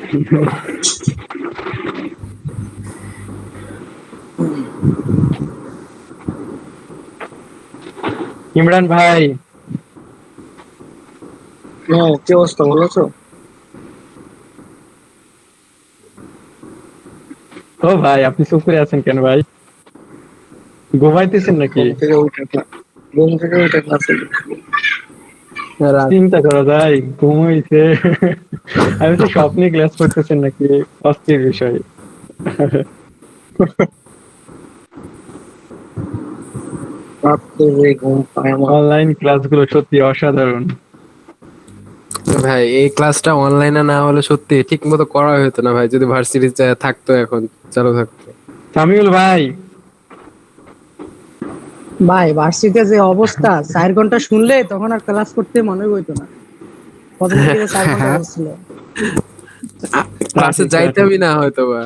ইমরান ভাই, হ্যাঁ, কি অবস্থা, ভালো আছো? ও ভাই আপনি চুপ করে আছেন কেন ভাই? ঘুমাইতেছেন নাকি? ঘুম থেকে উঠে ঘুম থেকে উঠে ক্লাসে রাত চিন্তা করা যায় ঘুমাইছে। আমি তো স্বপ্নে ক্লাস করতেছেন নাকি? অস্থির বিষয়। রাত্রে ঘুম পায় আমার। অনলাইন ক্লাসগুলো সত্যি অসাধারণ। ভাই, এই ক্লাসটা অনলাইনে না হলে সত্যি ঠিক মতো করা হতো না ভাই, যদি ভার্সিটি থাকতো, এখন চালু থাকতো। সামিউল ভাই, ভাই ভার্সিটিতে যে অবস্থা, 4 ঘন্টা শুনলে তখন আর ক্লাস করতে মনে হইতো না। প্রথম দিকে যে 4 ঘন্টা বলছিল, ক্লাসে যাইতামই না হয়তো বা।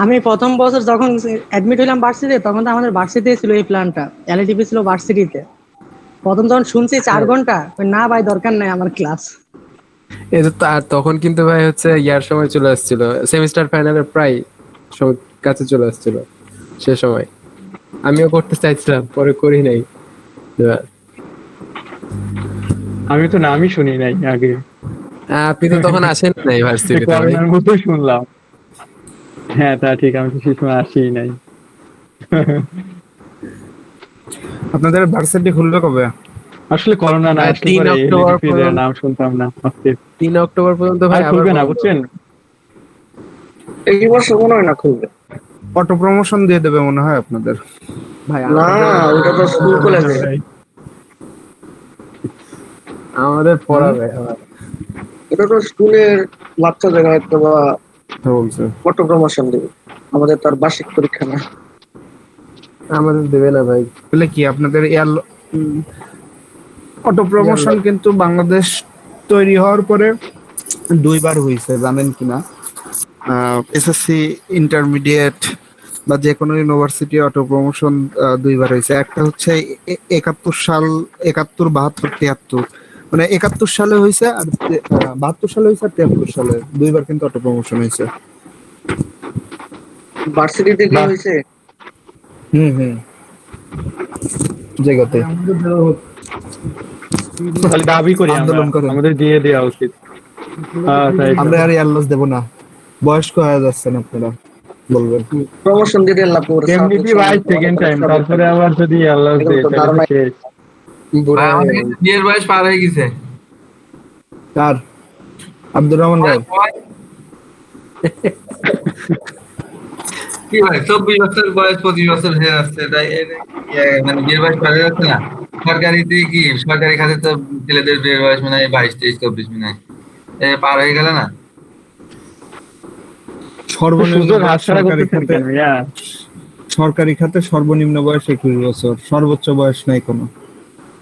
আমি প্রথম বছর যখন অ্যাডমিট হইলাম ভার্সিটিতে, তখন তো আমাদের ভার্সিটিতে ছিল এই প্ল্যানটা, এলএটিপি ছিল ভার্সিটিতে। প্রথম যখন শুনছি 4 ঘন্টা, না ভাই দরকার নাই আমার ক্লাস। এটা তো, আর তখন কিন্তু ভাই হচ্ছে ইয়ার সময় চলে আসছিল, সেমিস্টার ফাইনালের প্রায় কাছে চলে আসছিল সে সময়। আমিও করতে চাইছিলাম, পরে করি নাই। এবার আমি তো নামই শুনি নাই আগে। আপনি তো তখন আসেন নাই ভার্সিটিতে ভাই। করোনার মতো শুনলাম। হ্যাঁ তা ঠিক, আমি তো সেই সময় আসিই নাই। আপনাদের ভার্সিটি খুলবে কবে? আসলে করোনা না ভাই, আসলে 3 পরে অক্টোবর LDP দের নাম শুনতাম না। 3 অক্টোবর পর্যন্ত ভাই আর আবার খুলবে না বন্ধ। বুঝছেন। এই বছর মনে হয় না খুলবে। অটো প্রমোশন দিয়ে দেবে মনে হয় আপনাদের। ভাই না, ওটা তো স্কুল কলেজে। আমাদের পড়াবে আবার। এটা তো স্কুলের বাচ্চাদের হয়তো বা বলছে ফটো প্রমোশন দেবে। আমাদের তার বার্ষিক পরীক্ষা না। আমাদের দেবে না ভাই। বলে কি আপনাদের অটো প্রমোশন কিন্তু বাংলাদেশ তৈরি হওয়ার পরে 2বার হয়েছে, জানেন কিনা? এসএসসি, ইন্টারমিডিয়েট বা যে কোনো ইউনিভার্সিটি অটো প্রমোশন 2বার হয়েছে। একটা হচ্ছে 71 সাল, 71, 72, 73, মানে 71 সালে হয়েছে, আর 72 সালে হয়েছে, আর 73 সালে 2বার কিন্তু অটো প্রমোশন হয়েছে। ভার্সিটিতে কি হয়েছে? হুম জায়গাতে তাহলে দাবি করি আমরা, আন্দোলন করেন। আমাদের দিয়ে দেওয়া উচিত। তাই তো। আমরা আর এয়ারলস দেবো না, বয়স্ক হয়ে যাচ্ছেন আপনারা, বলবেন। প্রমোশন দিতে লাভ এমনিতেই ভাই সেকেন্ড টাইম, তারপরে আবার যদি আল্লাহ দেয় তাহলে তো শেষ। বুড়া ভাই, হয়ে আমাদের গেল। কিন্তু বিয়ের বয়স পার হয়ে গেছে। কার? আব্দুর রহমান রায়? কি ভাই, 24 বছর বয়স 25 বছর হয়ে যাচ্ছে, তাই মানে বিয়ের বয়স পার হয়ে যাচ্ছে না? সরকারিতে কি, সরকারি খাতে তো ছেলেদের বিয়ের বয়স মানে 22, 23, 24 মনে হয় পার হয়ে গেল না? সর্বনিম্ন সুযোগ বয়স হাতছাড়া সরকারি করতেছেন খাতে, কেন ইয়া? সরকারি খাতে সর্বনিম্ন বয়স 21 বছর, সর্বোচ্চ বয়স নাই কোনো।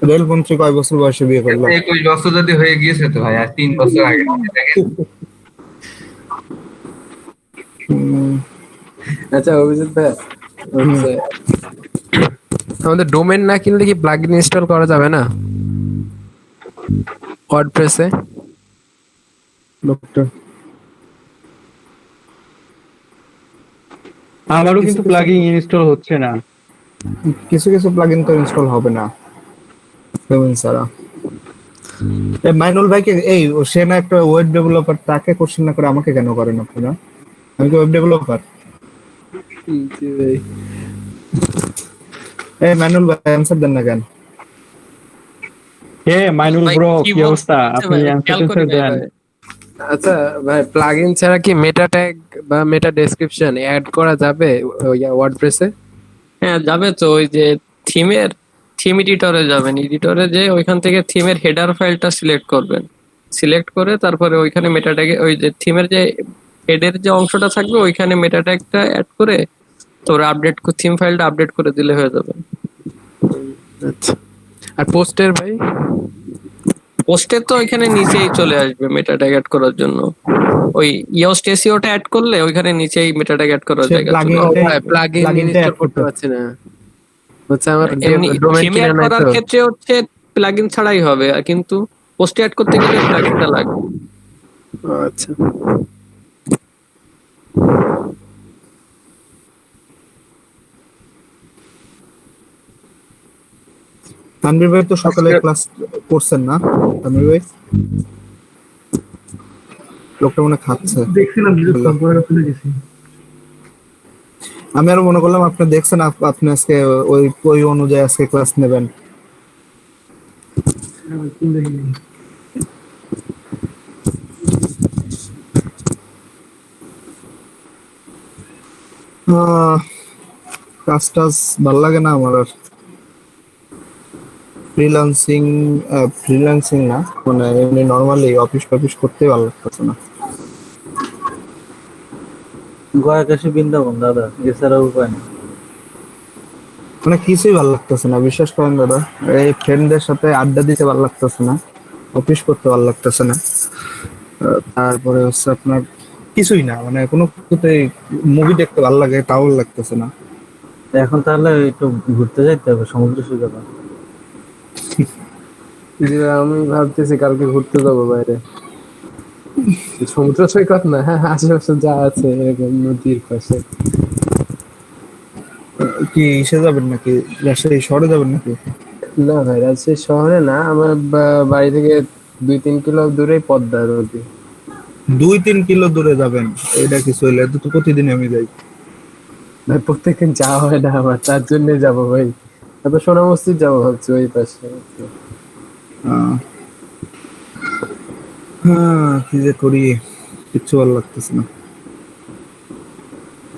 রেলমন্ত্রী কয় বছর বয়সে বিয়ে করলো? 21 বছর যদি হয়ে গিয়েছে তো ভাই, আর 3 বছর আগে দেখেন। আচ্ছা অভিজিৎ ভাই, হচ্ছে আমাদের ডোমেন না কিনলে কি প্লাগইন ইনস্টল করা যাবে না ওয়ার্ডপ্রেসে? ডক্টর আমারও কিন্তু প্লাগইন ইনস্টল হচ্ছে না। কিছু কিছু প্লাগইন তো ইনস্টল হবে না ডোমেন ছাড়া। এই মাইনুল ভাইকে, এই সে না একটা ওয়েব ডেভেলপার, তাকে কোশ্চেন না করে আমাকে কেন করেন আপনারা? আমি কি ওয়েব ডেভেলপার? জি ভাই। এই মাইনুল ভাই অ্যানসার দেন না কেন? হে মাইনুল ভাই, ব্রো, কি কি অবস্থা? বলছে আপনি ভাই? অ্যানসার খেয়াল করি নাই দেন। ভাই। আচ্ছা ভাই, প্লাগইন ছাড়া কি মেটা ট্যাগ বা মেটা ডেসক্রিপশন অ্যাড করা যাবে ওয়ার্ডপ্রেসে? হ্যাঁ যাবে তো, ওই যে থিমের থিম এডিটরে যাবেন, এডিটরে যে ওইখান থেকে থিমের হেডার ফাইলটা সিলেক্ট করবেন। সিলেক্ট করে তারপরে ওইখানে মেটা ট্যাগে ওই যে থিমের যে হেডের যে অংশটা থাকবে ওইখানে মেটা ট্যাগটা অ্যাড করে তোর আপডেট থিম ফাইলটা আপডেট করে দিলে হয়ে যাবে। আচ্ছা, আর পোস্টের ভাই? পোস্টের তো ওইখানে নিচেই চলে আসবে মেটা ট্যাগ অ্যাড করার জন্য। ওই ইয়োস্ট এসইওটা অ্যাড করলে ওইখানে নিচেই মেটা ট্যাগ অ্যাড করার সে জায়গা চলে plugin- আসবে। ভাই প্লাগইন প্লাগইনটা ইনস্টল add করতে করতে পারছি না, হচ্ছে আমার এমনি ডোমেন থিমে কিনা অ্যাড নাই করার তো। ক্ষেত্রে হচ্ছে প্লাগইন ছাড়াই হবে, আর কিন্তু পোস্টে অ্যাড করতে গেলে প্লাগইনটা লাগবে। আচ্ছা, তানভীর ভাই তো সকালে ক্লাস করছেন না? তানভীর ভাই লোকটা মনে হয় খাচ্ছে। দেখছিলাম কম্পিউটার খুলে গেছি। আমি আরো মনে করলাম আপনি দেখছেন, আপনি আজকে ওই ওই অনুযায়ী আজকে ক্লাস নেবেন। কাজ টাজ ভাল লাগে না আমার আর। ফ্রিল্যান্সিং, ফ্রিল্যান্সিং না মানে এমনি নর্মালি অফিস টফিস করতে ভালো লাগতেছে না। গয়া কাশি বৃন্দাবন দাদা, এছাড়া উপায় নেই। মানে কিছুই ভালো লাগতেছে না, বিশ্বাস করেন দাদা। এই ফ্রেন্ডদের সাথে আড্ডা দিতে ভালো লাগতেছে না, অফিস করতে ভালো লাগতেছে না, তারপরে হচ্ছে আপনার কিছুই না, মানে কোনো কিছুতে মুভি দেখতে ভালো লাগে তাও ভালো লাগতেছে না। এখন তাহলে একটু ঘুরতে যাইতে হবে সমুদ্র সৈকতে। যে আমি ভাবতেছি কালকে ঘুরতে যাবো বাইরে, সমুদ্র সৈকত না, হ্যাঁ আশেপাশে যা আছে এরকম নদীর পাশে। কি ইসে যাবেন নাকি, রাজশাহী শহরে যাবেন নাকি? না ভাই, রাজশাহী শহরে না, আমার বাড়ি থেকে 2-3 কিলো দূরেই পদ্মা নদী। 2-3 কিলো দূরে যাবেন? এটা কিছু হইলে তো প্রতিদিন আমি যাই। ভাই প্রত্যেকদিন যাওয়া হয় না আমার, তার জন্য যাবো ভাই। তারপর সোনা মসজিদ যাবো ভাবছি ওই পাশে। হ্যাঁ কি যে করি, কিচ্ছু ভালো লাগতেছে না।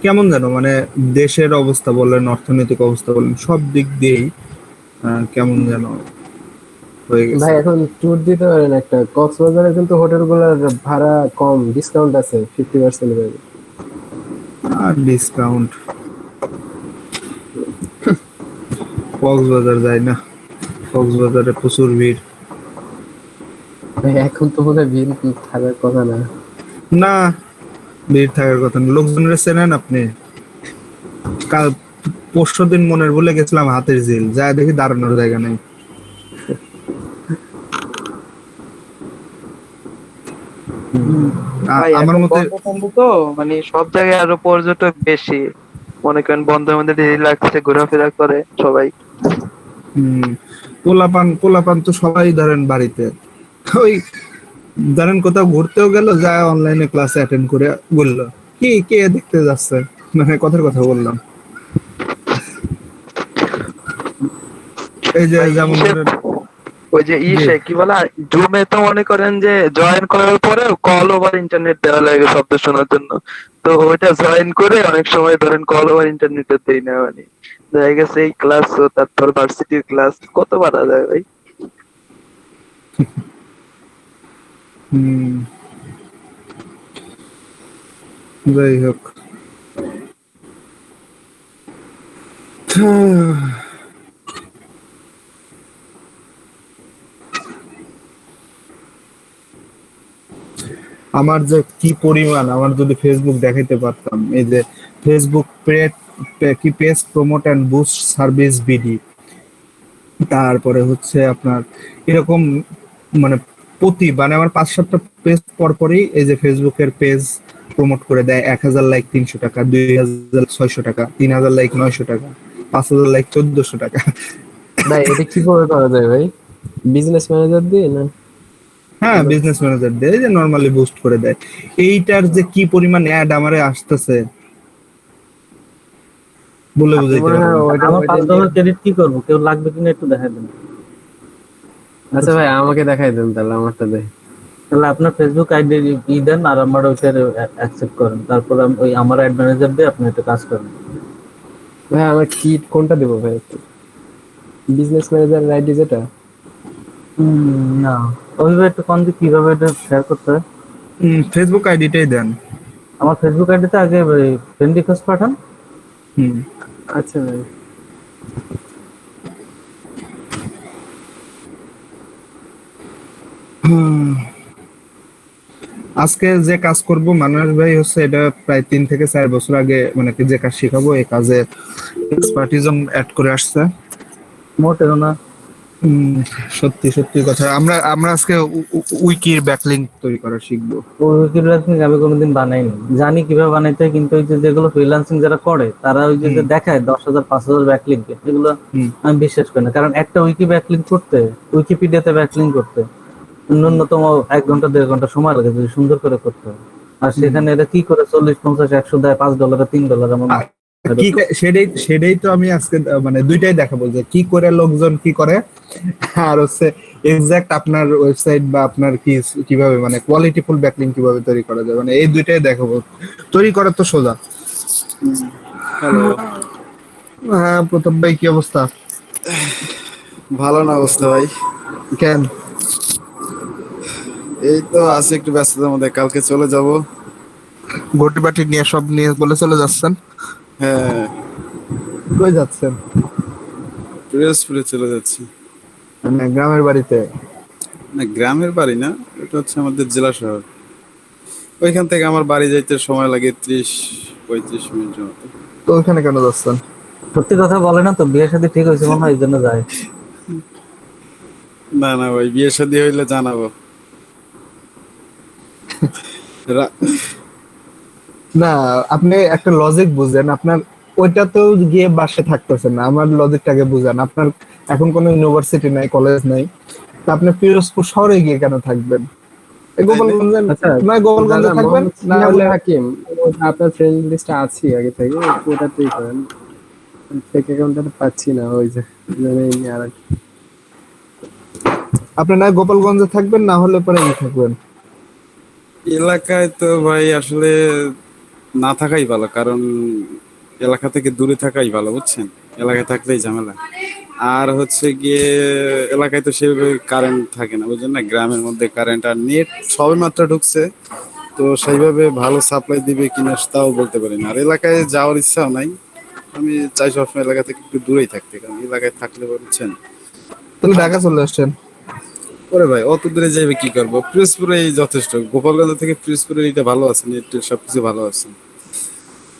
কেমন যেন মানে দেশের অবস্থা বলেন, অর্থনৈতিক অবস্থা বলেন, সব দিক দিয়েই কেমন যেন হয়ে গেছে। ভাই এখন ট্যুর দিতে পারেন একটা, কক্সবাজারে কিন্তু হোটেল গুলার ভাড়া কম, ডিসকাউন্ট আছে 50% ভাই। আর ডিসকাউন্ট কক্সবাজার যায় না, কক্সবাজারে প্রচুর ভিড়। ভাই এখন তো মনে হয় ভিড় থাকার কথা না। না ভিড় থাকার কথা না, লোকজনের চেনেন আপনি? কাল পরশুদিন মনের বলে গেছিলাম হাতের ঝিল, যায় দেখি দাঁড়ানোর জায়গা নেই। ভাই আমার এখন মতে বন্ধ তো, মানে সব জায়গায় আরো পর্যটক বেশি, মনে করেন বন্ধের মধ্যে রিল্যাক্সে ঘোরাফেরা করে সবাই। পোলাপান তো সবাই ধরেন বাড়িতে, ওই ধরেন কোথাও ঘুরতেও গেল, যায় অনলাইনে ক্লাস অ্যাটেন্ড করে বললো কি কে দেখতে যাচ্ছে, মানে কথার কথা বললাম। এই যে ভাই, যেমন ধরেন ওই যে কি বলা, জুমে তো মনে করেন যে জয়েন করার পরে কল ওভার ইন্টারনেট দেওয়া লাগে শব্দ শোনার জন্য, তো ওইটা জয়েন করে অনেক সময় ধরেন কল ওভার ইন্টারনেটে দেই না, মানে দেখা গেছে এই ক্লাস তারপর ভার্সিটির ক্লাস কত বাড়া যায় ভাই। যাই হোক, আমার যে কি পরিমাণ, আমার যদি ফেসবুক দেখাইতে পারতাম, এই যে ফেসবুক কি page promote and boost service BD, তারপরে হচ্ছে আপনার এরকম মানে মানে আমার 5-7টা পেজ পর পরই এই যে ফেসবুকের পেজ প্রমোট করে দেয়। 1000 লাইক 300 টাকা, 2000 600 টাকা, 3000 লাইক 900 টাকা, 5000 লাইক 1400 টাকা। ভাই এটা কিভাবে করা যায় ভাই? বিজনেস ম্যানেজার দিয়ে না? হ্যাঁ বিজনেস ম্যানেজার দিয়ে যে নরমালি বুস্ট করে দেয়। এইটার যে কি পরিমাণ অ্যাড আমারে আসতেছে বলে বুঝাইতে পারবো না। আমার $5 ক্রেডিট কি করবো, কেউ লাগবে কিনা একটু দেখাই দেন। আচ্ছা ভাই আমাকে দেখাই দেন তাহলে, আমারটা দেখ। তাহলে আপনার ফেসবুক আইডি দেন আর আমার ওইটা অ্যাকসেপ্ট করেন, তারপর ওই আমার অ্যাড ম্যানেজার দিয়ে আপনি একটা কাজ করেন। ভাই আমার কি কোনটা দেবো ভাই? বিজনেস ম্যানেজার আইডি যেটা? না ওইভাবে একটু কোন দিক কিভাবে এটা শেয়ার করতে হয়? ফেসবুক আইডিটাই দেন। আমার ফেসবুক আইডিতে আগে ফ্রেন্ড রিকোয়েস্ট পাঠান। আচ্ছা ভাই। আজকে যে কাজ করব মানস ভাই হচ্ছে এটা প্রায় 3 থেকে 4 বছর আগে মানে যে কাজ শেখাবো এই কাজে এক্সপার্টিজম অ্যাড করে আসছে। মোটেও না। হুম, সত্যি সত্যি কথা। আমরা আমরা আজকে উইকির ব্যাকলিংক তৈরি করা শিখবো। উইকি ব্যাকলিং আমি কোনোদিন বানাইনি, জানি কিভাবে বানাইতে হয়, কিন্তু ওই যে যেগুলো ফ্রিল্যান্সিং যারা করে তারা ওই যে হুম, যে দেখায় 10,000 5,000 ব্যাকলিংক, এগুলো হুম, আমি বিশ্বাস করি না। কারণ একটা উইকি ব্যাকলিংক করতে, উইকিপিডিয়াতে ব্যাকলিংক করতে ন্যূনতম 1 ঘন্টা 1.5 ঘন্টা সময় লাগে যদি সুন্দর করে করতে হয়। আর হুম। সেখানে এরা কি করে 40 50 100 দেয়, $5 $3 এমন। আ- সেটাই সেটাই তো আমি আজকে মানে দুইটাই দেখাবো যে কি করে লোকজন কি করে, আর হচ্ছে এক্সাক্ট আপনার ওয়েবসাইট বা আপনার কিভাবে মানে কোয়ালিটিফুল ব্যাকলিংক কিভাবে তৈরি করা যায়, মানে এই দুইটাই দেখাবো। তৈরি করা তো সোজা। হ্যালো, হ্যাঁ, প্রতাপ ভাই কি অবস্থা? ভালো না অবস্থা ভাই। কেন? এই তো আছি একটু ব্যস্ততার মধ্যে, কালকে চলে যাব। ঘটি বাটি নিয়ে সব নিয়ে বলে চলে যাচ্ছেন? হ্যাঁ, কই যাচ্ছেন? পিরোজপুরে চলে যাচ্ছি। মানে গ্রামের বাড়িতে? না, গ্রামের বাড়ি না, এটা হচ্ছে আমাদের জেলা শহর। ওইখান থেকে আমার বাড়ি যাইতে সময় লাগে 30-35 মিনিটের মতো। তো ওখানে কেন যাচ্ছেন? সত্যি কথা বলে না তো, বিয়ে শাদী ঠিক হয়েছে মনে হয়, এই জন্য যায়। না না ভাই, বিয়ে শাদী হইলে জানাবো। রা- না, আপনি একটা লজিক বুঝেন। আপনার ওইটাতেও গিয়ে বাসে থাকতেছেন না, আমার লজিকটাকে বুঝেন। আপনার এখন কোনো ইউনিভার্সিটি নাই, কলেজ নাই, তা আপনি পিরোজপুর শহরে গিয়ে কেন থাকবেন? এই গোপালগঞ্জে, আচ্ছা নয় গোপালগঞ্জে দাদা, থাকবেন, মোহাম্মদ না সিয়াম হলে হাকিম, আপনার ফ্রেন্ড লিস্টে আছি আগে থেকে, ওটাতেই করেন। ফেক অ্যাকাউন্টটা পাচ্ছি না, ওই যে আর আপনি নয় গোপালগঞ্জে থাকবেন, না হলে পরে থাকবেন। এলাকায় তো ভাই আসলে না থাকাই ভালো, কারণ এলাকা থেকে দূরে থাকাই ভালো, বুঝছেন। এলাকায় থাকলেই ঝামেলা। আর হচ্ছে গিয়ে এলাকায় তো সেভাবে কারেন্ট থাকে না, বুঝলেন না। গ্রামের মধ্যে কারেন্ট আর নেট সবে মাত্র ঢুকছে, তো সেইভাবে ভালো সাপ্লাই দিবে কিনা তাও বলতে পারি না। আর এলাকায় যাওয়ার ইচ্ছাও নাই। আমি চাই সবসময় এলাকা থেকে একটু দূরেই থাকতে, কারণ এলাকায় থাকলে বুঝছেন। তাহলে ঢাকা চলে আসছেন। ওরে ভাই, অত দূরে যাবে কি করবো, পিরোজপুরেই যথেষ্ট। গোপালগঞ্জ থেকে পিরোজপুরে এটা ভালো আছে, নেট সবকিছু ভালো আছে।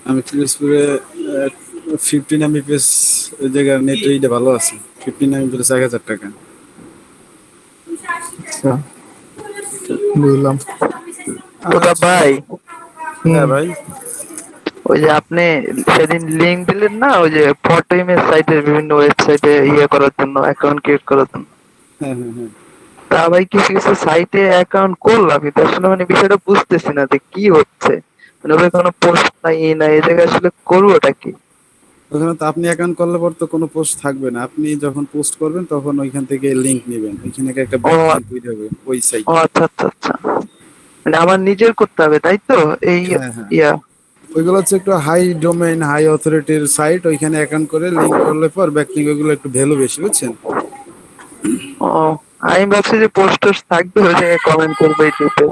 আমি পিরোজপুরে 15 MBPS ওই জায়গার নেট এইটা ভালো আছে। 15 MBPS 1,000 টাকা। আচ্ছা, বুঝলাম। প্রতাপ ভাই, হ্যাঁ ভাই। ওই যে আপনি সেদিন লিংক দিলেন না, ওই যে ফটো ইমেজ সাইটের বিভিন্ন ওয়েবসাইটে ইয়ে করার জন্য, অ্যাকাউন্ট ক্রিয়েট করার জন্য। হ্যাঁ হ্যাঁ হ্যাঁ। তা ভাই কিছু কিছু সাইটে অ্যাকাউন্ট করলাম, কিন্তু আসলে মানে বিষয়টা বুঝতেছি না যে কি হচ্ছে। মানে ওদের কোনো পোস্ট নাই, ই নাই, এই জায়গায় আসলে করবোটা কি? ওখানে তো আপনি অ্যাকাউন্ট করলে পর তো কোনো পোস্ট থাকবে না। আপনি যখন পোস্ট করবেন তখন ওইখান থেকে লিংক নেবেন, ওইখানে একটা ও ব্যাকলিংক তৈরি হবে ওই ও সাইটে। আচ্ছা আচ্ছা আচ্ছা, মানে আমার নিজের করতে হবে তাই তো? এই হ্যাঁ হ্যাঁ, ইয়া ওইগুলো হচ্ছে একটু হাই ডোমেইন হাই অথরিটির সাইট। ওইখানে অ্যাকাউন্ট করে লিংক করলে পর ব্যাকলিংক ওইগুলো একটু ভ্যালু বেশি, বুঝছেন। ও, আমি ভাবছি যে পোস্ট টোস্ট থাকবে, ওই জায়গায় কমেন্ট করবে ইউটিউবে।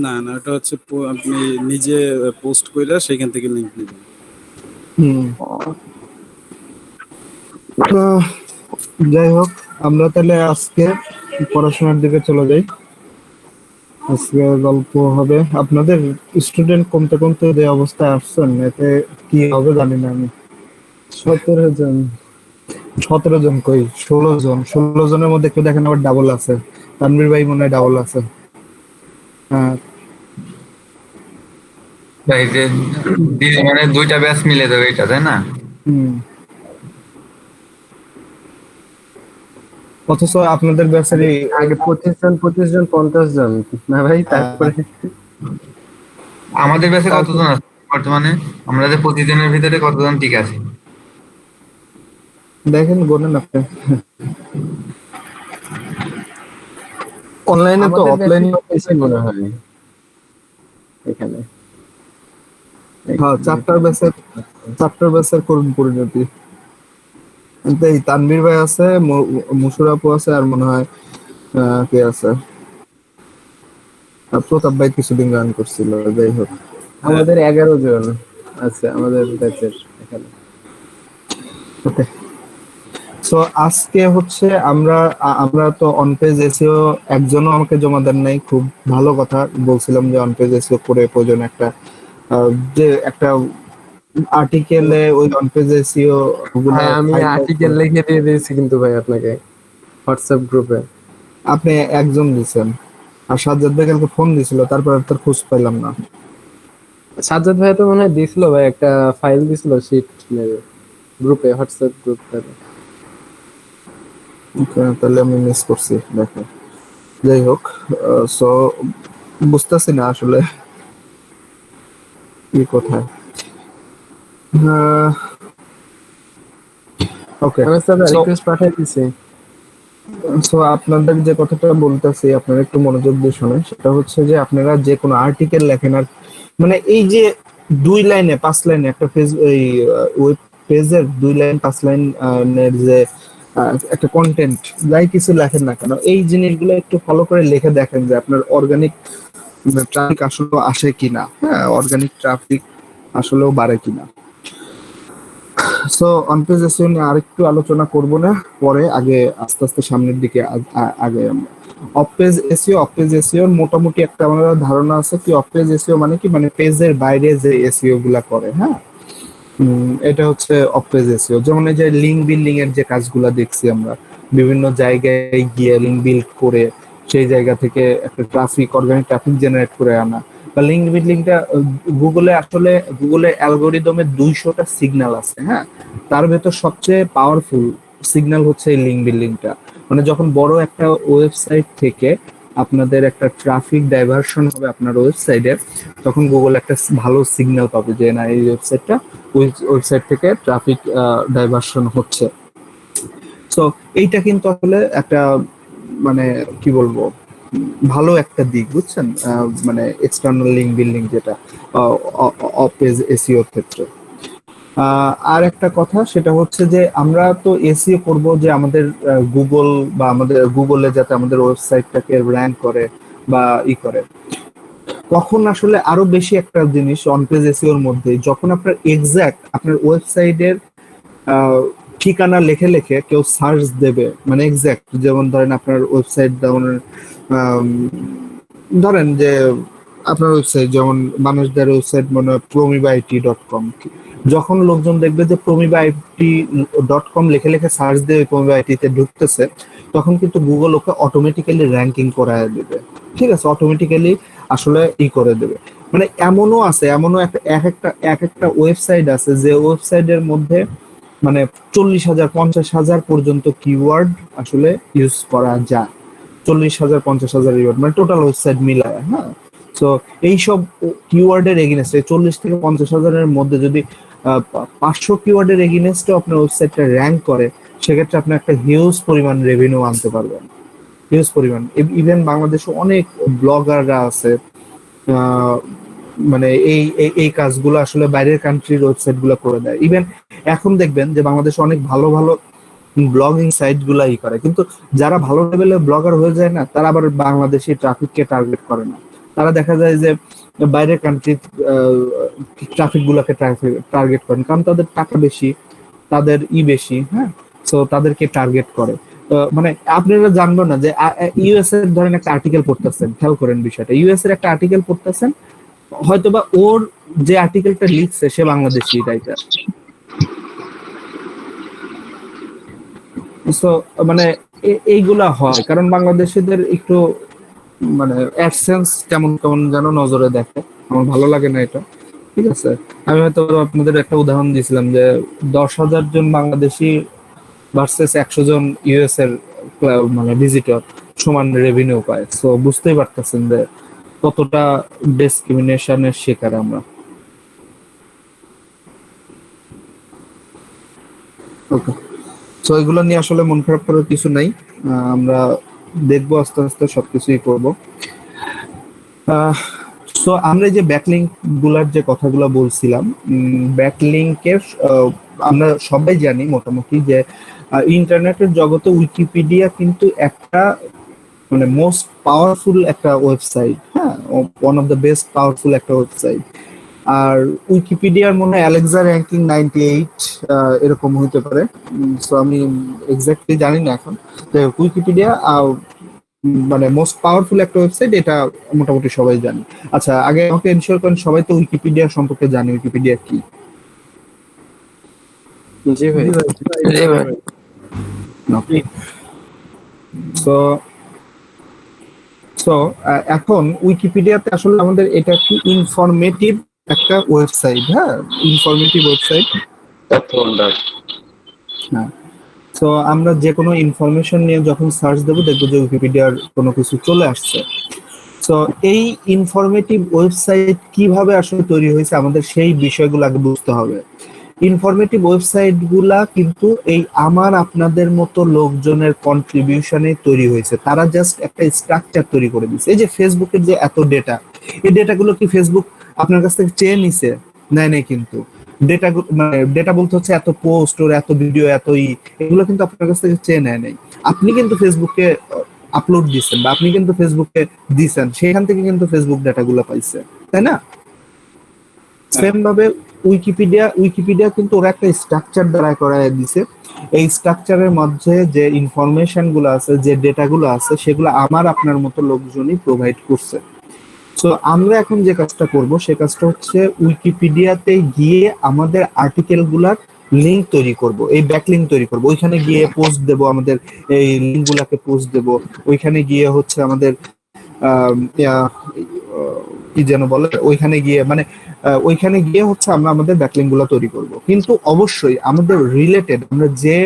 না না, ওটা হচ্ছে আপনি নিজে পোস্ট করে সেখান থেকে লিংক নেবেন। হুম। ও, তো যাই হোক, আমরা তাহলে আজকে পড়াশোনার দিকে চলে যাই। আজকে গল্প হবে। আপনাদের স্টুডেন্ট কমতে কমতে যে অবস্থায় আসছেন, এতে কি হবে জানি না আমি। 17 জন। 17 জন কই, 16 জন। 16 জনের মধ্যে কেউ দেখেন আবার ডাবল আছে। তানভীর ভাই মনে হয় ডাবল আছে। হ্যাঁ, এই যে মানে দুইটা ব্যাচ মিলে দেবে এটা, তাই না? হুম। অথচ আপনাদের ব্যাচেরই আগে 25 জন 50 জন না ভাই, তারপরে আমাদের ব্যাচে কতজন আছে বর্তমানে? আমাদের প্রতিদিনের ভিতরে কতজন ঠিক আছে? দেখেন, গোনেন আপনি। অনলাইনে তো, আমাদের অফলাইনে বেশি মনে হয় এখানে। হ্যাঁ, চাপ্টার ব্যাচের করুন পরিণতি। কিন্তু এই তানভীর ভাই আছে, মুসুর আপু আছে, আর মনে হয় কে আছে, আর প্রতাপ ভাই কিছুদিন রান করছিল। যাই হোক, আমাদের 11 জন আছে আমাদের ব্যাচের এখানে। সো আজকে হচ্ছে আমরা তো অন পেজ এসিও একজনও আমাকে জমা দেন নাই। খুব ভালো কথা, বলছিলাম যে অন পেজ এসিও করে প্রয়োজন একটা যে একটা আর্টিকেলে ওই অন পেজ এসিও গুলো হ্যাঁ, আমি আর্টিকেল লিখে দিয়ে দিয়েছি কিন্তু ভাই আপনাকে। হোয়াটসঅ্যাপ গ্রুপে। আপনি একজন দিছেন, আর সাজ্জাদ ভাই কালকে ফোন দিছিল, তারপর আর তার খোঁজ পাইলাম না। সাজ্জাদ ভাই তো মনে হয় দিছিল ভাই, একটা ফাইল দিছিল শিট নেবে গ্রুপে, হোয়াটসঅ্যাপ গ্রুপে। ওকে, তাহলে আমি মিস করছি, দেখো। যাই হোক, সো বুঝতেছি না আসলে কি কোথায়। ওকে, আমি স্যার রিকোয়েস্ট পাঠিয়ে দিছি। সো আপনাদের যে কথাটা বলতেছি, আপনারা একটু মনোযোগ দিয়ে শোনেন। সেটা হচ্ছে যে আপনারা যে কোনো আর্টিকেল লেখেন, আর মানে এই যে 2 লাইনে 5 লাইনে একটা পেজ, এই ওয়েব পেজের 2 লাইন 5 লাইন এর যে একটা কন্টেন্ট, যাই কিছু লেখেন না কেন, এই জিনিসগুলো একটু ফলো করে লিখে দেখেন যে আপনার অর্গানিক ট্রাফিক আসলে আসে কিনা। হ্যাঁ, অর্গানিক ট্রাফিক আসলেও বাড়ে কিনা। সো অন পেজ এসইও নিয়ে আরেকটু আলোচনা করব না, পরে আগে আস্তে আস্তে সামনের দিকে আগে আমরা অফ পেজ এসইও মোটামুটি একটা আমাদের ধারণা আছে কি অফ পেজ এসইও মানে কি, মানে পেজের বাইরে যে এসইও গুলা করে। হ্যাঁ, এটা হচ্ছে অফ পেজ এসইও। যেমন এই যে লিঙ্ক বিল্ডিং এর যে কাজগুলা দেখছি আমরা, বিভিন্ন জায়গায় গিয়ে লিঙ্ক বিল্ড করে সেই জায়গা থেকে একটা ট্রাফিক, অর্গানিক ট্রাফিক জেনারেট করে আনা। বা লিঙ্ক বিল্ডিংটা গুগলে, আসলে গুগলে অ্যালগোরিদমে 200টা সিগন্যাল আছে। হ্যাঁ, তার ভেতর সবচেয়ে পাওয়ারফুল সিগন্যাল হচ্ছে এই লিঙ্ক বিল্ডিংটা। মানে যখন বড় একটা ওয়েবসাইট থেকে আপনাদের একটা ট্রাফিক ডাইভারশন হবে আপনার ওয়েবসাইটে, তখন গুগল একটা ভালো সিগন্যাল পাবে যে না, এই ওয়েবসাইট থেকে ট্রাফিক ডাইভারশন হচ্ছে। সো এইটা কিন্তু আসলে একটা, মানে কি বলবো, ভালো একটা দিক, বুঝছেন? মানে এক্সটার্নাল লিঙ্ক বিল্ডিং যেটা অফ পেজ এসইওর ক্ষেত্রে। আর একটা কথা, সেটা হচ্ছে যে আমরা তো এসইও করব যে আমাদের গুগল বা আমাদের গুগলে যাতে আমাদের ওয়েবসাইটটাকে র্যাঙ্ক করে বা করে। কখন আসলে আরো বেশি একটা জিনিস অন পেজ এসইওর মধ্যে, যখন আপনার এক্সাক্ট আপনার ওয়েবসাইটের ঠিকানা লিখে লিখে কেউ সার্চ দেবে, মানে এক্সাক্ট, যেমন ধরেন আপনার ওয়েবসাইট, ধরেন যে আপনার ওয়েবসাইট যেমন মানুষদের ওয়েবসাইট মনে promibaity.com, যখন লোকজন দেখবে যে promibaity.com লিখে লিখে সার্চ দিয়ে promibaity-তে ঢুকতেছে, তখন কিন্তু গুগল ওকে অটোমেটিক্যালি র্যাঙ্কিং করায় দেবে। ঠিক আছে, অটোমেটিক্যালি আসলে করে দেবে। মানে এমনও আছে, এমনও একটা ওয়েবসাইট আছে যে ওয়েবসাইটের মধ্যে মানে 40,000 50,000 পর্যন্ত কিওয়ার্ড আসলে ইউজ করা যায়। 40,000 50,000 কিওয়ার্ড মানে টোটাল ওয়েবসাইট মিলায়। হ্যাঁ, সো এইসব কিওয়ার্ডের এগেইনস্টে 40 থেকে 50,000 এর মধ্যে যদি 500 কিওয়ার্ডের এগেইনস্টে আপনার ওয়েবসাইটটা র্যাঙ্ক করে, সেক্ষেত্রে আপনি একটা হিউজ পরিমাণ রেভিনিউ আনতে পারবেন, হিউজ পরিমাণ। ইভেন বাংলাদেশে অনেক ব্লগাররা আছে, মানে এই কাজগুলো আসলে বাইরের কান্ট্রির ওয়েবসাইট গুলো করে দেয়। ইভেন এখন দেখবেন যে বাংলাদেশে অনেক ভালো ভালো ব্লগিং সাইট গুলাই করে, কিন্তু যারা ভালো লেভেলের ব্লগার হয়ে যায় না, তারা আবার বাংলাদেশি ট্রাফিককে টার্গেট করে না। তারা দেখা যায় যে বাইরের কান্ট্রির ট্রাফিক গুলাকে টার্গেট করেন, কারণ তাদের টাকা বেশি, তাদের বেশি। হ্যাঁ, সো তাদেরকে টার্গেট করে। মানে আপনারা জানবেন না যে ইউএস এর ধরেন একটা আর্টিকেল পড়তেছেন, খেয়াল করেন বিষয়টা, ইউএস এর একটা আর্টিকেল পড়তেছেন, হয়তোবা ওর যে আর্টিকেলটা লিখছে সে বাংলাদেশি রাইটার। সো মানে এইগুলা হয় কারণ বাংলাদেশিদের একটু মানে অ্যাডসেন্স কেমন কেমন যেন নজরে দেখে, আমার ভালো লাগে না এটা। ঠিক আছে, আমি হয়তো আপনাদের একটা উদাহরণ দিয়েছিলাম যে 10,000 জন বাংলাদেশি ভার্সেস 100 জন ইউএস এর মানে ভিজিটর সমান রেভিনিউ পায়। সো বুঝতেই পারতেছেন যে কতটা ডিসক্রিমিনেশনের শিকার আমরা। ওকে, সো এগুলো নিয়ে আসলে মন খারাপ করার কিছু নাই, আমরা দেখবো আস্তে আস্তে সবকিছুই করবো। সো আমরা যে ব্যাকলিঙ্ক গুলার যে কথাগুলো বলছিলাম, ব্যাকলিঙ্কের আমরা সবাই জানি মোটামুটি যে ইন্টারনেটের জগতে উইকিপিডিয়া কিন্তু একটা মানে মোস্ট পাওয়ারফুল একটা ওয়েবসাইট। হ্যাঁ, one of the best powerful একটা ওয়েবসাইট। আর উইকিপিডিয়ার মনে হয় অ্যালেক্সা র্যাঙ্কিং 98 এরকম হতে পারে। সো আমি এক্স্যাক্টলি জানি না এখন। উইকিপিডিয়া মানে মোস্ট পাওয়ারফুল একটা ওয়েবসাইট, এটা মোটামুটি সবাই জানে। আচ্ছা, আগে আমাকে এনশিওর করেন সবাই তো উইকিপিডিয়া সম্পর্কে জানে, উইকিপিডিয়া কি? জি ভাই, জি ভাই। সো সো এখন উইকিপিডিয়াতে আসলে আমাদের এটা একটি ইনফরমেটিভ একটা ওয়েবসাইট, হ্যাঁ, ইনফরমেটিভ ওয়েবসাইট। হ্যাঁ, তো আমরা যে কোনো ইনফরমেশন নিয়ে যখন সার্চ দেবো দেখবো যে উইকিপিডিয়ার কোনো কিছু চলে আসছে। তো এই ইনফরমেটিভ ওয়েবসাইট কিভাবে আসলে তৈরি হয়েছে আমাদের সেই বিষয়গুলো আগে বুঝতে হবে। ইনফরমেটিভ ওয়েবসাইট গুলা কিন্তু এই আমার আপনাদের মতো লোকজনের কন্ট্রিবিউশনে তৈরি হয়েছে। তারা জাস্ট একটা স্ট্রাকচার তৈরি করে দিচ্ছে। এই যে ফেসবুকের যে এত ডেটা, এই ডেটাগুলো কি ফেসবুক আপনার কাছ থেকে চেয়ে নিছে? নাই কিন্তু ডেটা, মানে ডেটা বলতে হচ্ছে এত পোস্ট ওর, এত ভিডিও, এত এগুলো কিন্তু আপনার কাছ থেকে চেয়ে নেয় নাই। আপনি কিন্তু ফেসবুকে আপলোড দিচ্ছেন বা আপনি কিন্তু ফেসবুকে দিচ্ছেন, সেখান থেকে কিন্তু ফেসবুক ডাটাগুলো পাইছে, তাই না? সেম ভাবে উইকিপিডিয়া কিন্তু ওরা একটা স্ট্রাকচার দ্বারা করায় দিছে। এই স্ট্রাকচারের মধ্যে যে ইনফরমেশন গুলো আছে, যে ডেটা গুলো আছে, সেগুলো আমার আপনার মতো লোকজনই প্রোভাইড করছে। তো আমরা এখন যে কাজটা করব সে কাজটা হচ্ছে উইকিপিডিয়াতে গিয়ে আমাদের আর্টিকেল গুলার লিঙ্ক তৈরি করব, এই ব্যাকলিঙ্ক তৈরি করব, ওইখানে গিয়ে পোস্ট দেব, আমাদের এই লিঙ্ক গুলাকে পোস্ট দেব, ওইখানে গিয়ে হচ্ছে আমাদের কি যেন বলে, ওইখানে গিয়ে মানে ওইখানে গিয়ে হচ্ছে আমরা আমাদের ব্যাকলিঙ্ক গুলা তৈরি করব। কিন্তু অবশ্যই আমাদের রিলেটেড, আমরা যে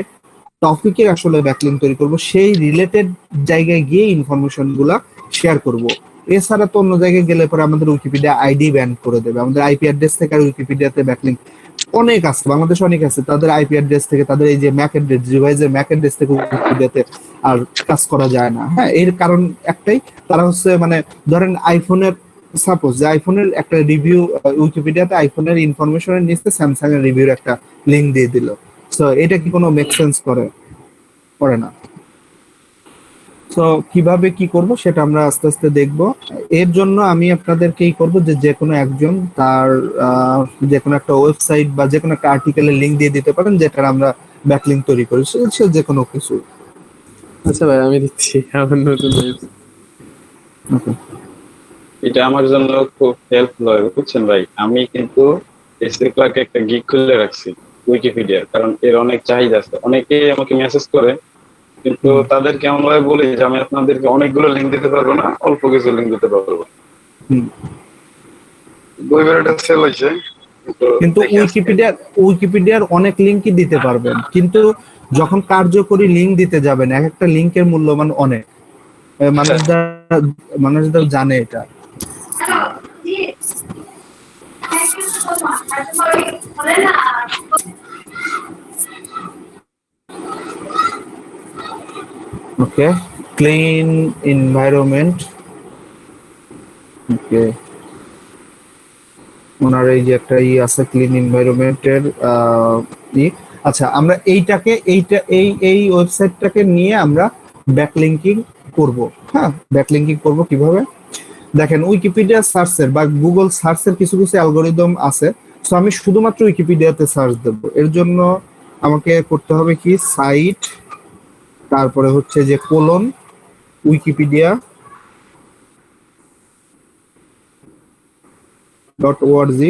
টপিকে আসলে ব্যাকলিঙ্ক তৈরি করব সেই রিলেটেড জায়গায় গিয়ে ইনফরমেশন গুলা শেয়ার করব। এছাড়া তো অন্য জায়গায় গেলে পরে আমাদের উইকিপিডিয়া আইডি ব্যান করে দেবে। আমাদের আইপি অ্যাড্রেস থেকে আর উইকিপিডিয়াতে ব্যাকলিঙ্ক অনেক আছে, বাংলাদেশে অনেক আছে, তাদের আইপি অ্যাড্রেস থেকে, তাদের এই যে ম্যাক অ্যাড্রেস, ডিভাইসের ম্যাক অ্যাড্রেস থেকে উইকিপিডিয়াতে আর কাজ করা যায় না। হ্যাঁ, এর কারণ একটাই, তারা হচ্ছে মানে ধরেন আইফোনের, সাপোজ যে আইফোনের একটা রিভিউ উইকিপিডিয়াতে আইফোনের ইনফরমেশনের নিচে স্যামসাং এর রিভিউর একটা লিংক দিয়ে দিল। সো এটা কি কোনো মেক সেন্স করে না। তো কিভাবে কি করব সেটা আমরা আস্তে আস্তে দেখব। এর জন্য আমি আপনাদেরকে কি করব, যে কোনো একজন তার যে কোনো একটা ওয়েবসাইট বা যে কোনো একটা আর্টিকেলের লিংক দিয়ে দিতে পারেন, যেটা আমরা ব্যাকলিংক তৈরি করি, সে যে কোনো কিছু। আচ্ছা ভাই, আমি দিচ্ছি আমার নতুন ওকে, এটা আমার জন্য খুব হেল্পফুল হবে, বুঝছেন ভাই। আমি কিন্তু এসএ ক্লার্কে একটা গিগ খুলে রাখছি উইকিপিডিয়ার, কারণ এর অনেক চাহিদা আছে। অনেকেই আমাকে মেসেজ করে, কিন্তু তাদেরকে এমন ভাবে বলি যে আমি আপনাদেরকে অনেকগুলো লিঙ্ক দিতে পারবো না, অল্প কিছু লিঙ্ক দিতে পারবো। বইবার এটা সেল হয়েছে, কিন্তু উইকিপিডিয়ার অনেক লিঙ্কই দিতে পারবেন, কিন্তু যখন কার্যকরী লিঙ্ক দিতে যাবেন এক একটা লিঙ্কের মূল্যমান অনেক। মানুষরা জানে এটা। ওকে, ক্লিন এনভায়রনমেন্ট। ওকে, ওনার এই যে একটা আছে ক্লিন এনভায়রনমেন্টের আচ্ছা, আমরা এই ওয়েবসাইটটাকে নিয়ে আমরা ব্যাকলিংকিং করব। হ্যাঁ, ব্যাকলিংকিং করব কিভাবে দেখেন, উইকিপিডিয়া সার্চের বা গুগল সার্চের কিছু অ্যালগরিদম আছে। সো আমি শুধুমাত্র উইকিপিডিয়াতে সার্চ দেব। এর জন্য আমাকে করতে হবে কি, সাইট, তারপরে হচ্ছে যে colon Wikipedia .org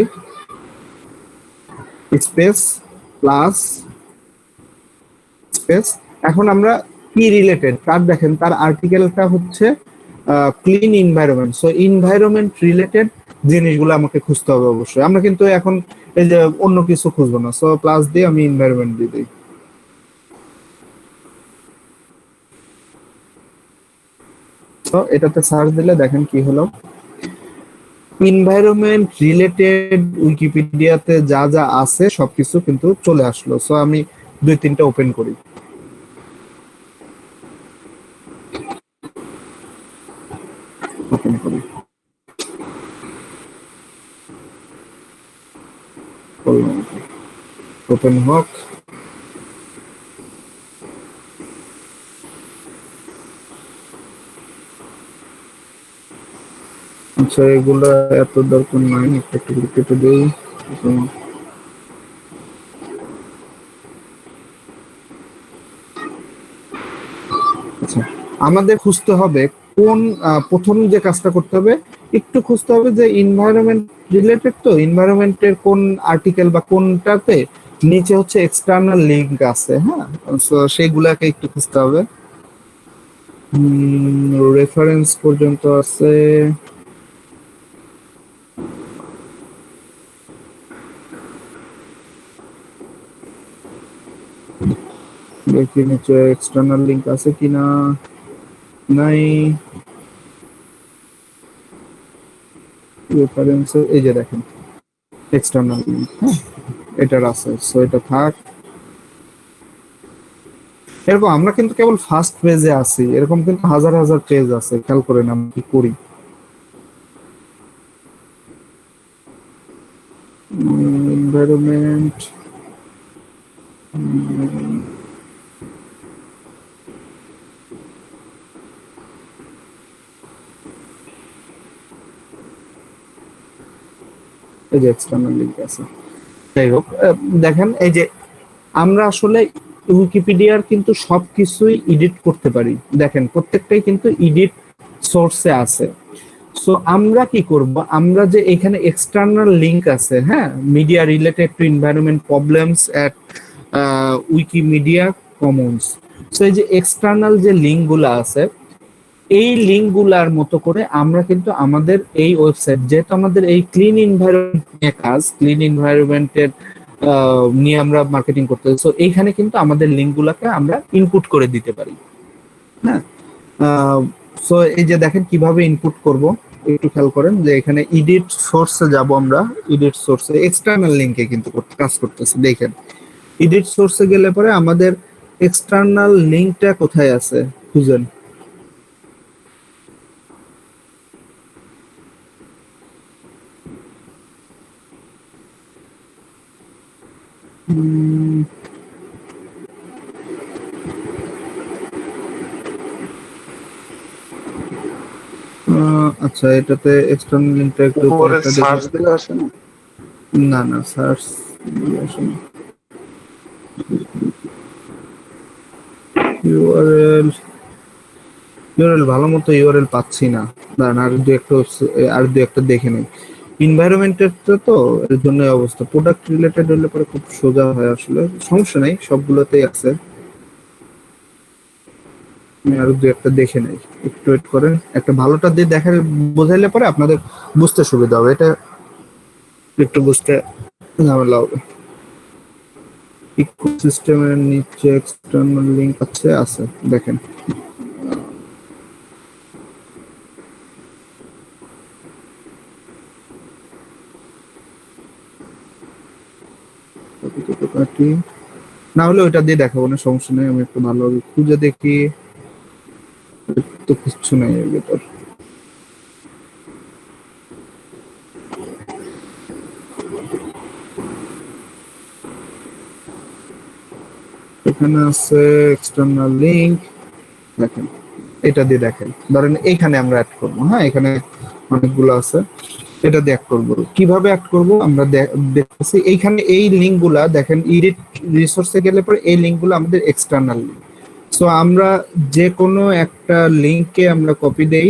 space plus space. এখন আমরা কি রিলেটেড তার দেখেন, তার আর্টিকেলটা হচ্ছে clean environment. So environment related জিনিসগুলো আমাকে খুঁজতে হবে অবশ্যই। আমরা কিন্তু এখন এই যে অন্য কিছু খুঁজবো না। সো প্লাস দিয়ে আমি এনভায়রনমেন্ট দিয়ে দিই। তো এটাতে সার্চ দিলে দেখেন কি হলো, এনভায়রনমেন্ট রিলেটেড উইকিপিডিয়াতে যা যা আছে সবকিছু কিন্তু চলে আসলো। সো আমি 2-3টা ওপেন করি। ওপেন হোক। আচ্ছা, এগুলো এত দরকার নাই, একটু কেটে দেই। আচ্ছা, আমাদের খুঁজতে হবে কোন প্রথম যে কাজটা করতে হবে, একটু খুঁজতে হবে যে এনভায়রনমেন্ট রিলেটেড, তো এনভায়রনমেন্টের কোন আর্টিকেল বা কোনটাতে নিচে হচ্ছে এক্সটার্নাল লিংক আছে। হ্যাঁ, সেইগুলাকে একটু খুঁজতে হবে। রেফারেন্স পর্যন্ত আছে। দেখি নিচে এক্সটার্নাল লিংক আছে কিনা, নাই। রেফারেন্স এই যে দেখেন এক্সটার্নাল লিংক, হ্যাঁ এটার আছে, সো এটা থাক। এরকম আমরা কিন্তু কেবল ফার্স্ট পেজে আছি, এরকম কিন্তু হাজার হাজার পেজ আছে, খেয়াল করেন আমরা কি করি। এনভায়রনমেন্ট, এই যে এক্সটার্নাল লিংক আছে। যাই হোক, দেখেন এই যে আমরা আসলে উইকিপিডিয়ার কিন্তু সবকিছুই এডিট করতে পারি। দেখেন প্রত্যেকটাই কিন্তু এডিট সোর্সে আছে। সো আমরা কি করব, আমরা যে এখানে এক্সটার্নাল লিংক আছে, হ্যাঁ, media related to environment problems at Wikimedia Commons. So এই যে এক্সটার্নাল যে লিঙ্কগুলো আছে, এই লিঙ্কগুলার মতো করে আমরা কিন্তু আমাদের এই ওয়েবসাইট, যেহেতু আমাদের এই ক্লিন এনভায়রনমেন্ট নিয়ে কাজ, ক্লিন এনভায়রনমেন্টের নিয়ে আমরা মার্কেটিং করতে, সো এইখানে কিন্তু আমাদের লিঙ্কগুলোকে আমরা ইনপুট করে দিতে পারি। হ্যাঁ, সো এই যে দেখেন কিভাবে ইনপুট করব, একটু খেয়াল করেন যে এখানে এডিট সোর্সে যাব আমরা। এডিট সোর্সে এক্সটার্নাল লিংকে কিন্তু কাজ করতেছে। দেখেন এডিট সোর্সে গেলে পরে আমাদের এক্সটার্নাল লিংকটা কোথায় আছে খুঁজেন। আচ্ছা, এটাতে এক্সটার্নাল লিংকটা একটু উপরে সার্চ দিলে আসে না? না না, সার্চ আসে না। ইউআরএল ভালো মতো ইউআরএল পাচ্ছি না, দাঁড়ান আর দু একটা দেখে নেই। এনভায়রনমেন্টের তো এর জন্য অবস্থা। প্রোডাক্ট রিলেটেড হলে পরে খুব সোজা হয়, আসলে সমস্যা নেই, সবগুলোতেই আছে। আর দু একটা দেখে নেই, একটু ওয়েট করেন। একটা ভালোটা দিয়ে দেখা বোঝাইলে পরে আপনাদের বুঝতে সুবিধা হবে, এটা একটু বুঝতে ঝামেলা হবে। ইকোসিস্টেমের নিচে এক্সটার্নাল লিংক আছে দেখেন। না হলে ওইটা দিয়ে দেখাবো না, সমস্যা নেই। আমি একটু ভালোভাবে খুঁজে দেখি, তো কিচ্ছু নাই এর ভেতর। এখানে আছে এক্সটার্নাল লিংক, দেখেন এটা দিয়ে দেখেন। ধরেন এইখানে আমরা অ্যাড করবো, হ্যাঁ এখানে অনেকগুলো আছে, এটা দিয়ে অ্যাড করবো। কিভাবে অ্যাড করবো আমরা দেখতেছি। এইখানে এই লিঙ্কগুলা দেখেন, এডিট রিসোর্সে গেলে পরে এই লিঙ্কগুলো আমাদের এক্সটার্নাল লিঙ্ক। সো আমরা যে কোনো একটা লিঙ্ককে আমরা কপি দেই,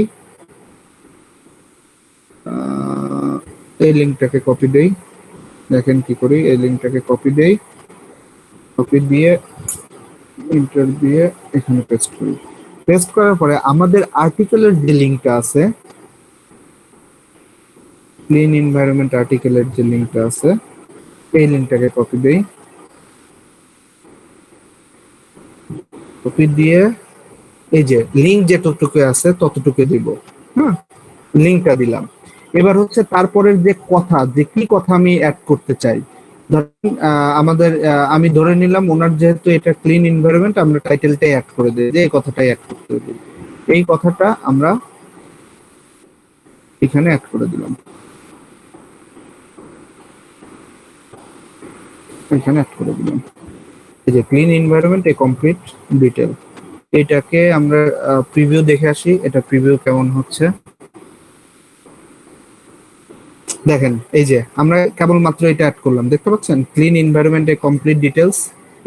এই লিঙ্কটাকে কপি দেই। দেখেন কি করি, এই লিঙ্কটাকে কপি দেই, কপি দিয়ে এন্টার দিয়ে এখানে পেস্ট করি। পেস্ট করার পরে আমাদের আর্টিকেলের যে লিঙ্কটা আছে, ক্লিন এনভায়রনমেন্ট আর্টিকেলের যে লিঙ্কটা আছে, এই লিঙ্কটাকে কপি দেই, কপি দিয়ে এই যে লিঙ্ক যতটুকু আছে ততটুকু দিব, হ্যাঁ লিঙ্কটা দিলাম। এবার হচ্ছে তারপরের যে কথা, যে কি কথা আমি অ্যাড করতে চাই। ধরেন আমি ধরে নিলাম ওনার যেহেতু এটা ক্লিন এনভায়রনমেন্ট, আমরা টাইটেলটাই অ্যাড করে দিই, যে এই কথাটাই অ্যাড করতে দিই। এই কথাটা আমরা এখানে অ্যাড করে দিলাম, এখানে অ্যাড করে দিলাম। এই যে ক্লিন এনভায়রনমেন্ট এ কমপ্লিট ডিটেল, এটাকে আমরা প্রিভিউ দেখে আসি, এটা প্রিভিউ কেমন হচ্ছে। দেখেন এই যে আমরা কেবলমাত্র এটা অ্যাড করলাম, দেখতে পাচ্ছেন ক্লিন এনভায়রনমেন্ট এ কমপ্লিট ডিটেলস,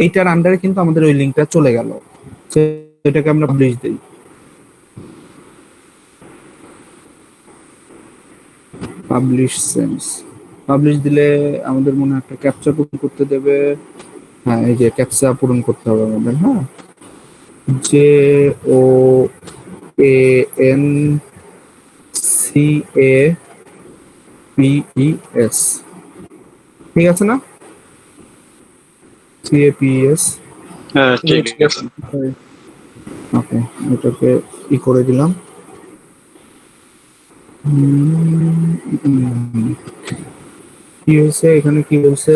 এইটার আন্ডারে কিন্তু আমাদের ওই লিঙ্কটা চলে গেল। এটাকে আমরা পাবলিশ দেই, পাবলিশ সেন্স। পাবলিশ দিলে আমাদের মনে হয় একটা ক্যাপচা পূরণ করতে দেবে। হ্যাঁ এই যে ক্যাপচা পূরণ করতে হবে আমাদের, হ্যাঁ যে ও CANCAPES, ঠিক আছে না? CAPES, হ্যাঁ ঠিক আছে। ওকে, এটাকে করে দিলাম। কি হয়েছে এখানে, কি বলছে?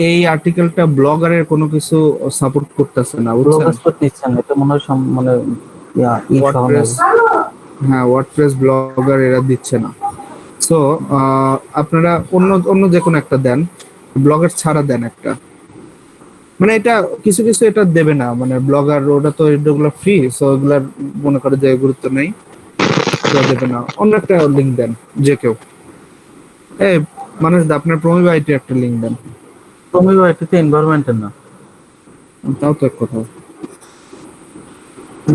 এই আর্টিকেলটা ব্লগারের কোনো কিছু সাপোর্ট করতেছে না, বুঝছেন? ব্লগার নিচ্ছেন, এটা মনে হয় মানে ওয়ার্ডপ্রেস, হ্যাঁ ওয়ার্ডপ্রেস ব্লগার এরা দিচ্ছে না। সো আপনারা অন্য অন্য যে কোনো একটা দেন, ব্লগার ছাড়া দেন একটা, মানে এটা কিছু কিছু এটা দেবে না, মানে ব্লগার ওটা তো এগুলো ফ্রি, সো এগুলার মনে করে যে গুরুত্ব নেই, তো দেবে না। অন্য একটা লিঙ্ক দেন যে কেউ। এই মানুষ আপনার প্রমিব আইটি একটা লিঙ্ক দেন। প্রমিব আইটিতে এনভায়রনমেন্টের না, তাও তো এক কথা।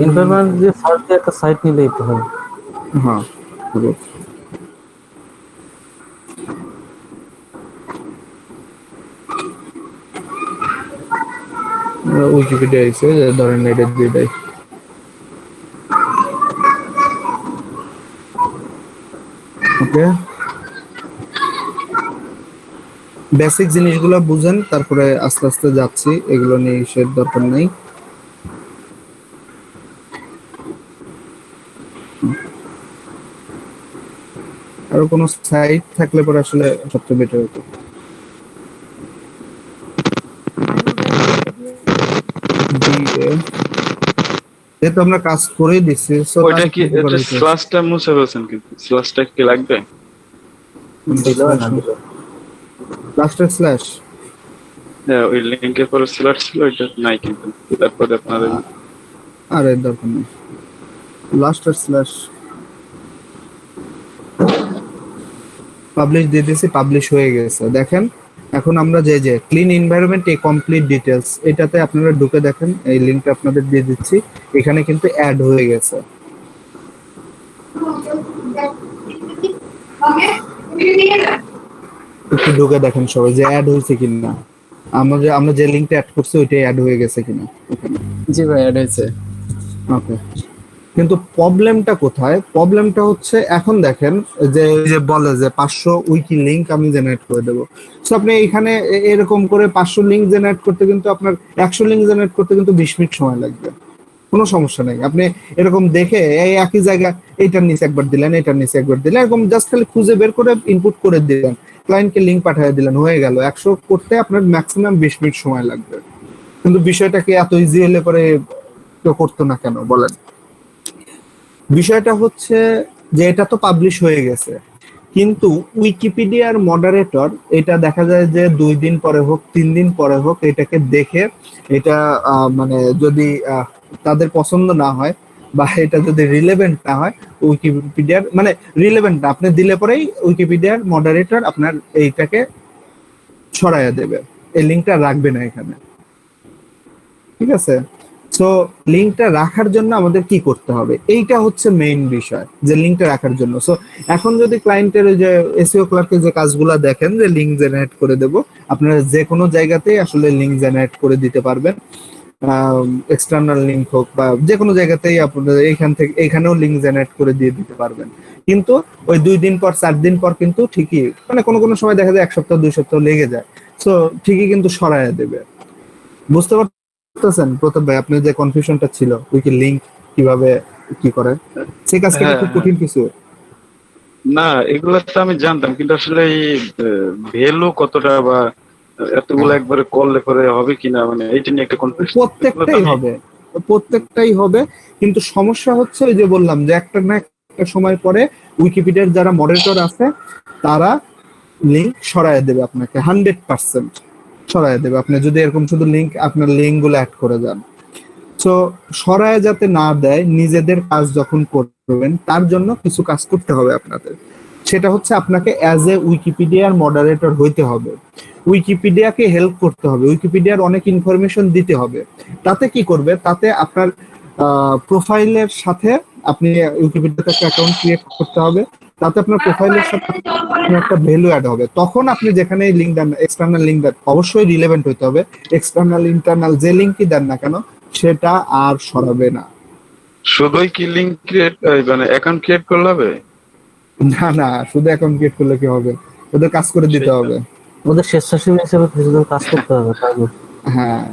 এনভায়রনমেন্ট যে সার্চ দিয়ে একটা সাইট নিলেই তো হয়। হ্যাঁ হবে। উইকিপিডিয়া আছে, ধরেন এটা দিয়ে দেয়। ওকে, বেসিক জিনিসগুলো বুঝেন, তারপরে আস্তে আস্তে যাচ্ছি, এগুলো নিয়ে ইসের দরকার নেই। আরো কোনো সাইট থাকলে পরে আসলে সবচেয়ে বেটার হতো। যেহেতু আমরা কাজ করে দিচ্ছি, ওইটা কি এটা স্ল্যাশটা মুছে ফেলছেন, কিন্তু স্ল্যাশটা কি লাগবে? লাস্টের স্ল্যাশ, হ্যাঁ ওই লিংকের পরে স্ল্যাশ ছিল, ওইটা নাই কিন্তু। তারপরে আপনাদের আরে দরকার নেই লাস্টের স্ল্যাশ। পাবলিশ দিয়ে দিয়েছি, পাবলিশ হয়ে গেছে। দেখেন এখন আমরা যে ক্লিন এনভায়রনমেন্ট এ কমপ্লিট ডিটেলস, এটাতে আপনারা ঢুকে দেখেন, এই লিংকটা আপনাদের দিয়ে দিচ্ছি, এখানে কিন্তু অ্যাড হয়ে গেছে। একটু ঢুকে দেখেন সবাই যে অ্যাড হয়েছে কিনা, আমরা যে লিংকটা অ্যাড করছি ওইটাই অ্যাড হয়ে গেছে কিনা। জি ভাই অ্যাড হয়েছে। ওকে, কিন্তু প্রবলেমটা কোথায়? প্রবলেমটা হচ্ছে এখন দেখেন যে বলে যে 500 উইকি লিংক আমি জেনারেট করে দেবো। সো আপনি এখানে এরকম করে 500 লিংক জেনারেট করতে কিন্তু আপনার 100 লিংক জেনারেট করতে কিন্তু 20 মিনিট সময় লাগবে, কোনো সমস্যা নেই। আপনি এরকম দেখে এই একই জায়গা এইটার নিচে একবার দিলেন, এটার নিচে একবার দিলেন, এরকম জাস্ট খালি খুঁজে বের করে ইনপুট করে দিলেন, ক্লায়েন্টকে লিংক পাঠিয়ে দিলেন, হয়ে গেল। 100 করতে আপনার ম্যাক্সিমাম 20 মিনিট সময় লাগবে। কিন্তু বিষয়টাকে এত ইজি হলে পরে কেউ করতো না কেন বলেন? বিষয়টা হচ্ছে যে এটা তো পাবলিশ হয়ে গেছে, কিন্তু উইকিপিডিয়ার মডারেটর এটা দেখা যায় যে 2 দিন পরে হোক 3 দিন পরে হোক এটাকে দেখে, এটা মানে যদি তাদের পছন্দ না হয় বা এটা যদি রিলেভেন্ট না হয়, উইকিপিডিয়ার মানে রিলেভেন্ট না, আপনি দিলে পরেই উইকিপিডিয়ার মডারেটর আপনার এইটাকে ছড়াইয়া দেবে, এই লিঙ্কটা রাখবে না এখানে, ঠিক আছে? সো লিঙ্কটা রাখার জন্য আমাদের কি করতে হবে, এইটা হচ্ছে মেইন বিষয়, যে লিঙ্কটা রাখার জন্য। সো এখন যদি ক্লায়েন্টের যে এসইও ক্লার্কের যে কাজগুলো দেখেন যে লিঙ্ক জেনারেট করে দেব, আপনারা যে কোনো জায়গাতেই আসলে লিঙ্ক জেনারেট করে দিতে পারবেন, এক্সটার্নাল লিঙ্ক হোক বা যে কোনো জায়গাতেই আপনাদের এইখান থেকে এইখানেও লিঙ্ক জেনারেট করে দিয়ে দিতে পারবেন। কিন্তু ওই 2 দিন পর 4 দিন পর কিন্তু ঠিকই, মানে কোনো কোনো সময় দেখা যায় 1 সপ্তাহ 2 সপ্তাহ লেগে যায়, সো ঠিকই কিন্তু সরাইয়া দেবে। বুঝতে পারতেছেন প্রতাপ ভাই আপনার যে কনফিউশনটা ছিল উইকি লিংক কিভাবে কি করে, সেই কাজটা খুব কঠিন কিছু না, এগুলো তো আমি জানতাম, কিন্তু আসলে এই ভ্যালু কতটা বা এতগুলো একবারে করলে পরে হবে কিনা, মানে এইটা নিয়ে একটা কনফিউশন। প্রত্যেকটাই হবে, কিন্তু সমস্যা হচ্ছে ওই যে বললাম যে একটা না একটা সময় পরে উইকিপিডিয়ার যারা মডারেটর আছে তারা লিংক সরায় দেবে আপনাকে, 100% সরায় দেবে আপনি যদি এরকম শুধু লিংক আপনার লিংক গুলো অ্যাড করে যান। সো সরায় যাতে না দেয়, নিজেদের কাজ যখন করবেন তার জন্য কিছু কাজ করতে হবে আপনাদের। সেটা হচ্ছে আপনাকে অ্যাজ এ উইকিপিডিয়ার মডারেটর হইতে হবে, উইকিপিডিয়াকে হেল্প করতে হবে, উইকিপিডিয়ার অনেক ইনফরমেশন দিতে হবে। তাতে কি করবে, তাতে আপনার প্রোফাইলের সাথে আপনি উইকিপিডিয়াতে একটা অ্যাকাউন্ট ক্রিয়েট করতে হবে, তাতে আপনার প্রোফাইলের সাথে আপনার একটা ভ্যালু অ্যাড হবে। তখন আপনি যেখানে লিঙ্ক দেন, এক্সটার্নাল লিঙ্ক দেন, অবশ্যই রিলেভেন্ট হতে হবে। এক্সটার্নাল ইন্টারনাল যে লিঙ্কই দেন না কেন সেটা আর সরাবে না। শুধুই কি লিঙ্ক ক্রিয়েট মানে অ্যাকাউন্ট ক্রিয়েট করলে হবে? না না, শুধু অ্যাকাউন্ট ক্রিয়েট করলে কি হবে? ওদের কাজ করে দিতে হবে। ওদের স্বেচ্ছাসেবী হিসেবে কিছুদিন কাজ করতে হবে তারপর। হ্যাঁ,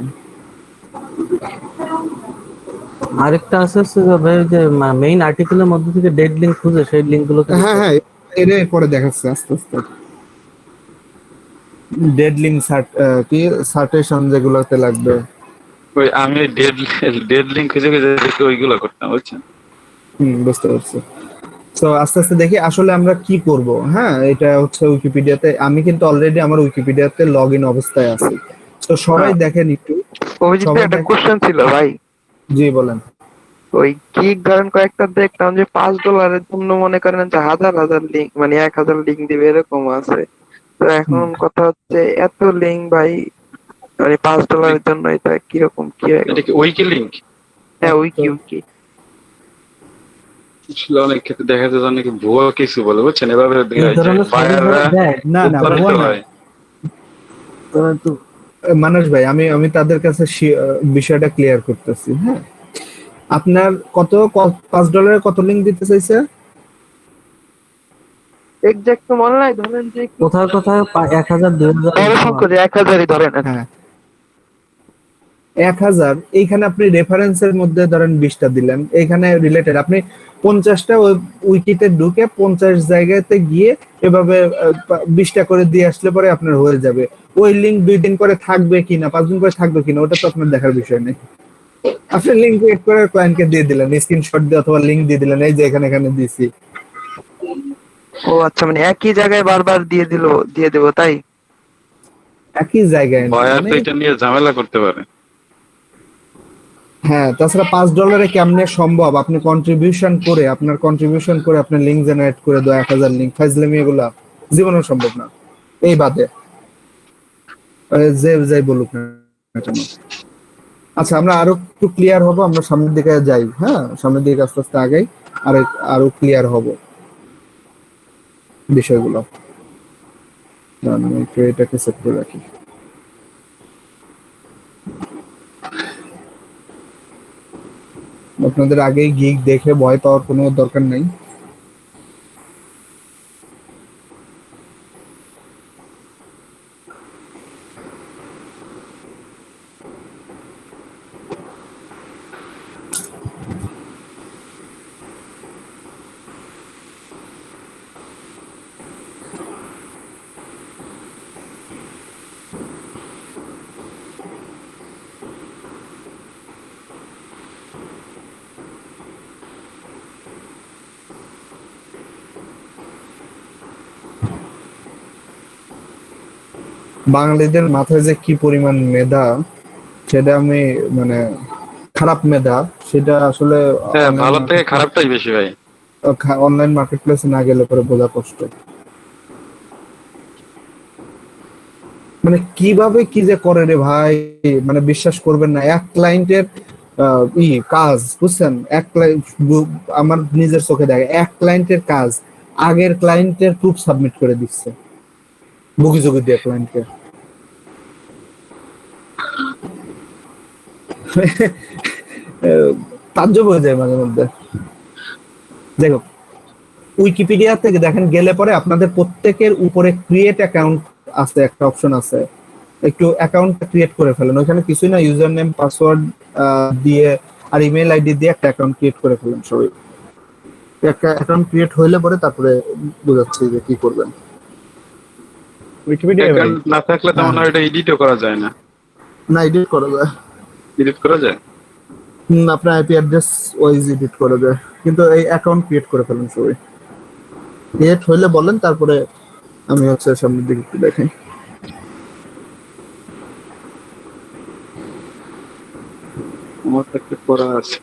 আরেকটা আছে হচ্ছে যে ভাই যে মেইন আর্টিকেলের মধ্যে থেকে ডেড লিঙ্ক খুঁজে সেই লিঙ্ক গুলোকে হ্যাঁ, হ্যাঁ, এটা পরে দেখাচ্ছে আস্তে আস্তে। ডেড লিঙ্ক কি সার্টেশন যেগুলোতে লাগবে। ওই আমি ডেড লিঙ্ক খুঁজে খুঁজে দেখে ওইগুলো করতাম, বুঝছেন? বুঝতে পারছি। তো আস্তে আস্তে দেখি আসলে আমরা কি করব। হ্যাঁ, এটা হচ্ছে উইকিপিডিয়াতে, আমি কিন্তু অলরেডি আমার উইকিপিডিয়াতে লগ ইন অবস্থায় আছি। তো সবাই দেখেন একটু। অভিজিৎ ভাই, একটা কোশ্চেন ছিল ভাই। জি বলেন। ওই গিগ ধরেন কয়েকটা দেখলাম যে $5 জন্য মনে করেন যে হাজার হাজার লিঙ্ক, মানে 1000 লিঙ্ক দিবে এরকম আছে। তো এখন কথা হচ্ছে এত লিঙ্ক ভাই, মানে $5 জন্য এটা কিরকম কি হয়? এটা কি উইকি লিঙ্ক? হ্যাঁ, উইকি। আসলে অনেক ক্ষেত্রে দেখা যায় অনেক ভুয়া কিছু বলে, বুঝছেন? এভাবে এই ধরনের বায়াররা না না, ভুয়া না। মানুষ ভাই, আমি তাদের কাছে বিষয়টা ক্লিয়ার করতেছি। হ্যাঁ, আপনার $5 কত লিঙ্ক দিতে চাইছে? এক্সাক্ট তো মনে নাই, ধরেন যে কোথায় কোথায় 1000 বড় 2000 সংখ্যা 1000ই ধরেন। হ্যাঁ, 1000। এইখানে আপনি রেফারেন্সের মধ্যে ধরেন 20টা দিলেন, এইখানে রিলেটেড আপনি 50টা উইকিতে ঢুকে 50 জায়গাতে গিয়ে এভাবে 20টা করে দিয়ে আসলে পরে আপনার হয়ে যাবে। ওই লিঙ্ক 2 দিন পরে থাকবে কিনা, 5 দিন পরে থাকবে কিনা, ওটা তো আপনার দেখার বিষয় নেই। আপনি লিঙ্ক ক্রিয়েট করে ক্লায়েন্টকে দিয়ে দিলেন, স্ক্রিনশট দিয়ে অথবা লিঙ্ক দিয়ে দিলেন, এই যে এখানে দিছি। ও আচ্ছা, মানে একই জায়গায় বারবার দিয়ে দেবো তাই? একই জায়গায় না, বায়ার মানে তো এটা নিয়ে ঝামেলা করতে পারে। হ্যাঁ, তাছাড়া $5 কেমনে সম্ভব? আপনি কন্ট্রিবিউশন করে আপনি লিঙ্ক জেনারেট করে দাও 1000 লিঙ্ক, ফাইজলামি এগুলা জীবনেও সম্ভব না। এই বাদে যে যাই বলুক না কেন। আচ্ছা, আমরা আরো একটু ক্লিয়ার হব, আমরা সামনের দিকে যাই। হ্যাঁ, সামনের দিকে আস্তে আস্তে আগাই, আরো ক্লিয়ার হব বিষয়গুলো। আমি একটু এটাকে সেট করে রাখি। আপনাদের আগেই গিগ দেখে ভয় পাওয়ার কোনো দরকার নাই। বাঙালিদের মাথায় যে কি পরিমাণ মেধা, সেটা আমি মানে খারাপ মেধা, সেটা আসলে হ্যাঁ, ভালো থেকে খারাপটাই বেশি ভাই। অনলাইন মার্কেট প্লেসে না গেলে পরে বোঝা কষ্ট। মানে কিভাবে কি যে করে রে ভাই, মানে বিশ্বাস করবেন না। এক ক্লায়েন্টের কাজ, বুঝছেন, আমার নিজের চোখে দেখে এক ক্লায়েন্টের কাজ আগের ক্লায়েন্টের প্রুফ সাবমিট করে দিচ্ছে বুকিযোগী দিয়ে ক্লায়েন্টকে। তাজ্জব হয়ে যায় মাঝে মধ্যে। যাই হোক, উইকিপিডিয়া থেকে দেখেন গেলে পরে আপনাদের প্রত্যেকের উপরে ক্রিয়েট অ্যাকাউন্ট আছে, একটা অপশন আছে। একটু অ্যাকাউন্ট ক্রিয়েট করে ফেলেন, ওইখানে কিছুই না, ইউজার নেম পাসওয়ার্ড দিয়ে আর ইমেল আইডি দিয়ে একটা অ্যাকাউন্ট ক্রিয়েট করে ফেলেন সবাই। একটা অ্যাকাউন্ট ক্রিয়েট হইলে পরে তারপরে বোঝাচ্ছি যে কি করবেন। উইকিপিডিয়া না থাকলে তো মনে হয় এটা এডিটও করা যায় না। না, এডিট করা যায়। এডিট করা যায়? আপনার আইপি অ্যাড্রেস ওয়াইজ এডিট করা যায়, কিন্তু এই অ্যাকাউন্ট ক্রিয়েট করে ফেলেন সবাই। ক্রিয়েট হইলে বলেন, তারপরে আমি হচ্ছে সামনের দিকে একটু দেখাই। আমার তো একটা করা আছে।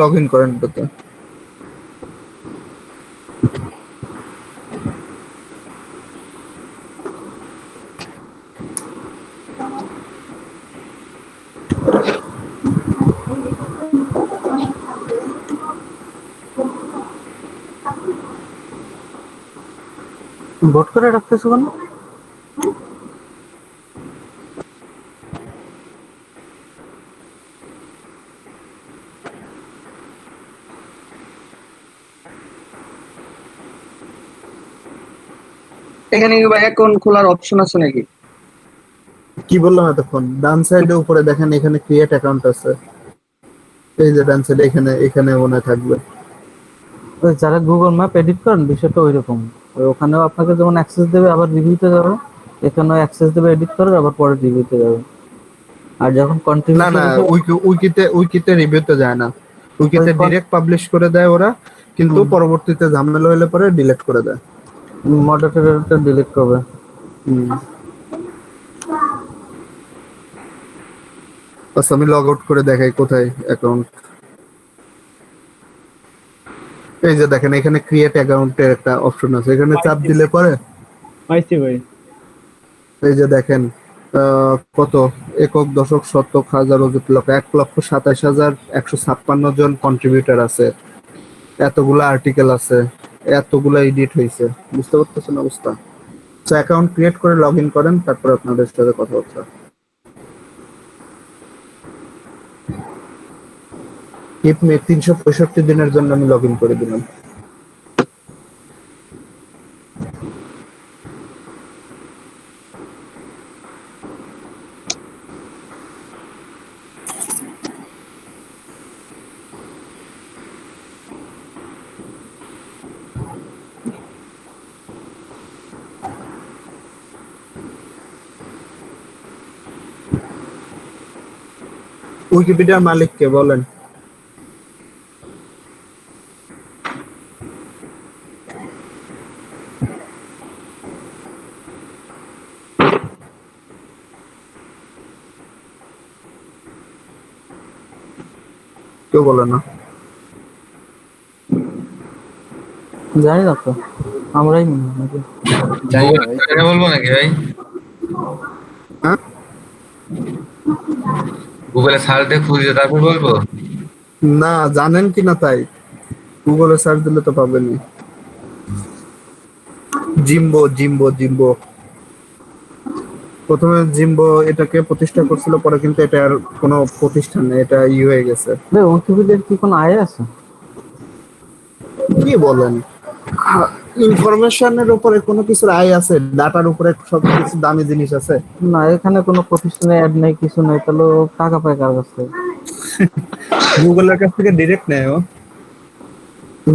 লগ ইন করেন এটাতে। ভোট করে রাখতেছো কেন? এখানে কি ভাই অ্যাকাউন্ট খোলার অপশন আছে নাকি? কি বললাম এতক্ষণ, ডান সাইডে উপরে দেখেন এখানে ক্রিয়েট অ্যাকাউন্ট আছে, এই যে ডান সাইডে এখানে এখানে মনে হয় থাকবে। ওই যারা গুগল ম্যাপ এডিট করেন বিষয়টা ওইরকম, ওখানেও আপনাকে যেমন অ্যাক্সেস দেবে আবার রিভিউতে যাবে, এখানেও অ্যাক্সেস দেবে এডিট করার আবার পরে রিভিউতে যাবে। আর যখন না কন্ট্রিবিউশন না, উইকিতে রিভিউতে যায় না, উইকিতে ওই ডিরেক্ট পাবলিশ করে দেয় ওরা, কিন্তু পরবর্তীতে ঝামেলা হলে পরে ডিলিট করে দেয়। মডারেটরটা ডিলিট করবে। আচ্ছা আমি লগ আউট করে দেখাই কোথায় অ্যাকাউন্ট। এই যে দেখেন এখানে ক্রিয়েট অ্যাকাউন্টের একটা অপশন আছে, এখানে চাপ দিলে পরে পাইছি ভাই। এই যে দেখেন কত একক দশক শতক হাজার অযুত লক্ষ 1,27,156 জন কন্ট্রিবিউটর আছে, এতগুলা আর্টিকেল আছে, এতগুলা এডিট হয়েছে, বুঝতে পারতেছেন অবস্থা। তো অ্যাকাউন্ট ক্রিয়েট করে লগ ইন করেন, তারপর আপনাদের সাথে কথা হচ্ছে। কিপ মে 365 দিনের জন্য আমি লগ ইন করে দিলাম। উইকিপিডিয়ার মালিক কে বলেন? কেউ বলে না। জানি না তো, আমরাই মনে হয় নাকি? বলবো নাকি ভাই? হ্যাঁ গুগলে সার্চ দিয়ে খুঁজে তারপর বলবো। না জানেন কিনা তাই, গুগলে সার্চ দিলে তো পাবেনই। জিম্বো জিম্বো জিম্বো, প্রথমে জিম্বো এটাকে প্রতিষ্ঠা করছিল, পরে কিন্তু এটা আর কোনো প্রতিষ্ঠান নেই, এটা হয়ে গেছে। উইকিপিডিয়ার কি কোনো আয় আছে? কি বলেন, ইনফরমেশনের উপরে কোনো কিছুর আয় আছে? ডাটার উপরে সব কিছু দামি জিনিস আছে? না, এখানে কোনো প্রতিষ্ঠানে অ্যাড নেই, কিছু নেই, তাহলে ও টাকা পায় কার কাছ থেকে? গুগলের কাছ থেকে ডিরেক্ট নেয় ও।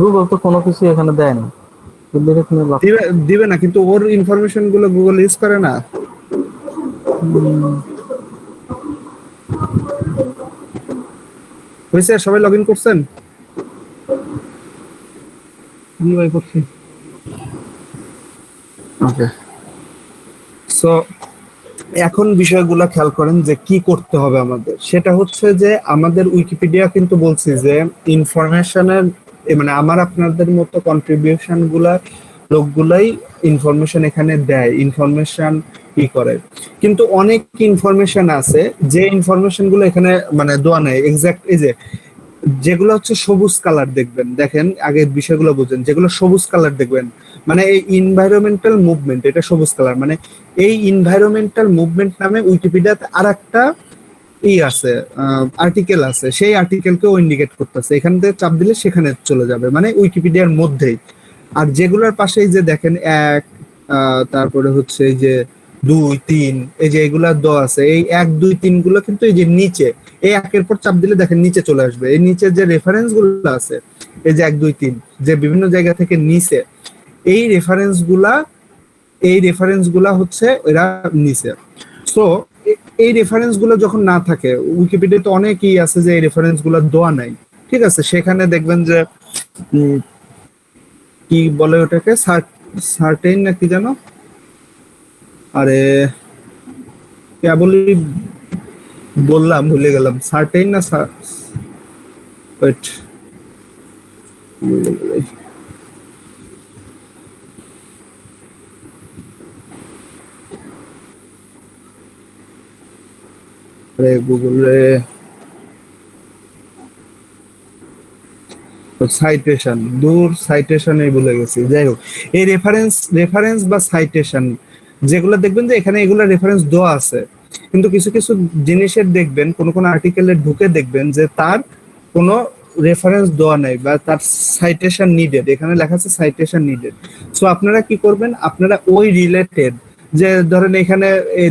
গুগল তো কোনো কিছু এখানে দেয় না, ডিরেক্ট নিয়ে লাভ। দিবে না, কিন্তু ওর ইনফরমেশন গুলো গুগল ইউজ করে না। হয়েছে, সবাই লগ ইন করছেন? জি ভাই করছি। ওকে, সো এখন বিষয়গুলো খেয়াল করেন যে কি করতে হবে আমাদের। সেটা হচ্ছে যে আমাদের উইকিপিডিয়া কিন্তু বলছি যে ইনফরমেশনের মানে আমার আপনাদের মতো কন্ট্রিবিউশন গুলা লোকগুলাই ইনফরমেশন এখানে দেয়, ইনফরমেশন কি করে, কিন্তু অনেক ইনফরমেশন আছে যে ইনফরমেশন গুলো এখানে মানে দেওয়া নাই এক্সাক্ট। এই যে যেগুলো হচ্ছে সবুজ কালার দেখবেন, দেখেন আগে বিষয়গুলো বুঝেন, যেগুলো সবুজ কালার দেখবেন মানে এই ইনভায়রনমেন্টাল মুভমেন্ট, এটা সবুজ কালার মানে এই ইনভায়রনমেন্টাল মুভমেন্ট নামে উইকিপিডিয়াতে আরেকটা আছে, আর্টিকেল আছে, সেই আর্টিকেলকেও ইন্ডিকেট করতেছে, এখান থেকে চাপ দিলে সেখানে চলে যাবে মানে উইকিপিডিয়ার মধ্যেই। আর যেগুলোর পাশেই যে দেখেন এক, তারপরে হচ্ছে এই যে 2 3, এই যে এগুলা দেওয়া আছে, এই 1 2 3 গুলো কিন্তু এই যে নিচে, এই একের পর চাপ দিলে দেখেন নিচে চলে আসবে, এই নিচে যে রেফারেন্স গুলো আছে এই যে 1 2 3 যে বিভিন্ন জায়গা থেকে নিচে, এই রেফারেন্স গুলা হচ্ছে এরা নিচে। সো এই রেফারেন্স গুলো যখন না থাকে, উইকিপিডিয়াতে অনেকই আছে যে এই রেফারেন্স গুলো দেওয়া নাই, ঠিক আছে, সেখানে দেখবেন যে কি বলে ওটাকে সার্টেইন না কি জানো, আরে কেবলই বললাম ভুলে গেলাম, সার্টেইন না ওয়েট গুগলে সাইটেশন, দূর সাইটেশনই ভুলে গেছি। যাই হোক, এই রেফারেন্স বা সাইটেশন যেগুলো দেখবেন যে এখানে এগুলো রেফারেন্স দেওয়া আছে, কিন্তু কিছু কিছু জিনিসের দেখবেন কোন আর্টিকেলে ঢুকে দেখবেন যে তার কোনো রেফারেন্স দেওয়া নাই বা তার সাইটেশন নিডেড, এখানে লেখা আছে সাইটেশন নিডেড। সো আপনারা কি করবেন, আপনারা ওই রিলেটেড, যে ধরেন এখানে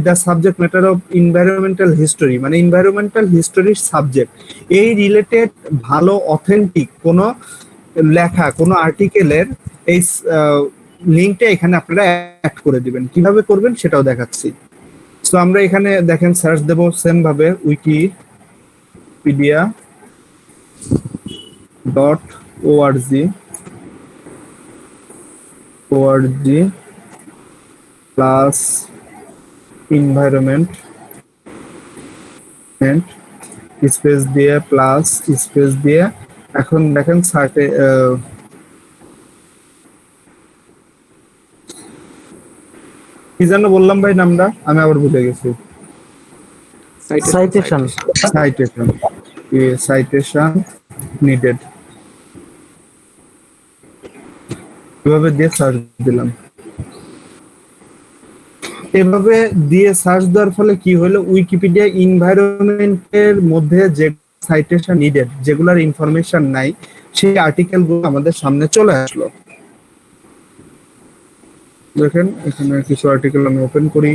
the subject matter of environmental history, মানে এনভায়রনমেন্টাল হিস্টোরির সাবজেক্ট, এই রিলেটেড ভালো অথেন্টিক কোনো লেখা কোনো আর্টিকেলের এই লিঙ্কটা এখানে আপনারা অ্যাড করে দিবেন। কিভাবে করবেন সেটাও দেখাচ্ছি। সো আমরা এখানে দেখেন সার্চ দেব সেম ভাবে wikipedia.org প্লাস environment স্পেস দিয়ে প্লাস স্পেস দিয়ে, এখন দেখেন সার্টে কি যেন বললাম ভাই নামটা, আমি আবার ভুলে গেছি। সাইটেশন সাইটেশন নিডেড, এভাবে দিয়ে সার্চ দিলাম। এভাবে দিয়ে সার্চ দেওয়ার ফলে কি হলো, উইকিপিডিয়া এনভায়রনমেন্টের মধ্যে যে সাইটেশন নিডেড, যেগুলোর ইনফরমেশন নাই, সেই আর্টিকেলগুলো আমাদের সামনে চলে আসলো। দেখেন এখানে কিছু আর্টিকেল আমি ওপেন করি।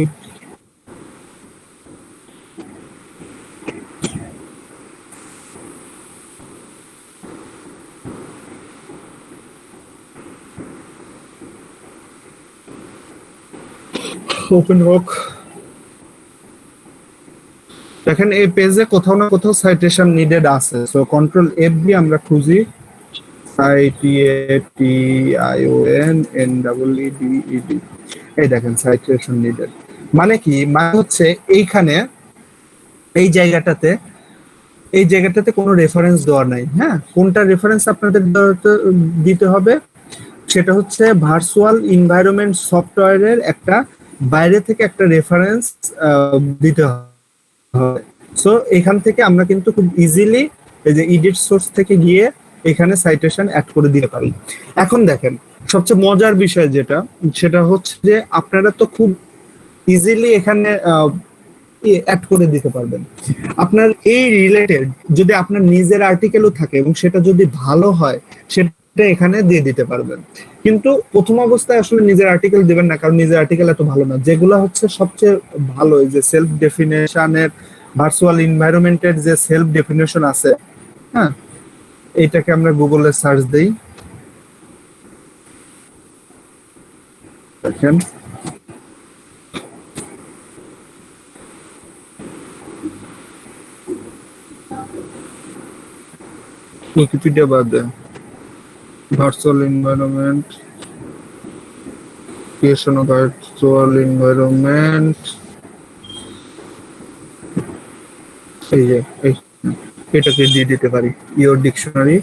ওপেন হোক, দেখেন এই পেজে কোথাও না কোথাও সাইটেশন নিডেড আছে। সো কন্ট্রোল এফ দিয়ে আমরা খুঁজি CITATIONNEEDED, এই দেখেন সাইটেশন নিডেড। মানে কি, মানে হচ্ছে এইখানে এই জায়গাটাতে কোনো রেফারেন্স দেওয়া নাই। হ্যাঁ, কোনটা রেফারেন্স আপনাদের দিতে হবে সেটা হচ্ছে ভার্চুয়াল এনভায়রনমেন্ট সফটওয়্যারের একটা বাইরে থেকে একটা রেফারেন্স দিতে হবে। সো এখান থেকে আমরা কিন্তু খুব ইজিলি এই যে এডিট সোর্স থেকে গিয়ে এখানে সাইটেশন অ্যাড করে দিতে পারি। এখন দেখেন সবচেয়ে মজার বিষয় যেটা, সেটা হচ্ছে যে আপনারা তো খুব ইজিলি এখানে অ্যাড করে দিতে পারবেন। আপনার এই রিলেটেড যদি আপনার নিজের আর্টিকেলও থাকে এবং সেটা যদি ভালো হয়, সেটা এখানে দিয়ে দিতে পারবেন। কিন্তু প্রথম অবস্থায় আসলে নিজের আর্টিকেল দিবেন না, কারণ নিজের আর্টিকেল এত ভালো না। যেগুলো হচ্ছে সবচেয়ে ভালো, যে সেলফ ডেফিনেশনের ভার্চুয়াল এনভায়রনমেন্টের যে সেলফ ডেফিনেশন আছে, হ্যাঁ, এইটাকে আমরা গুগলে সার্চ দেই। দেখেন উইকিপিডিয়া বাদে virtual environment, creation of virtual environment, এই যে এটাকে দিয়ে দিতে পারি ইওর ডিকশনারি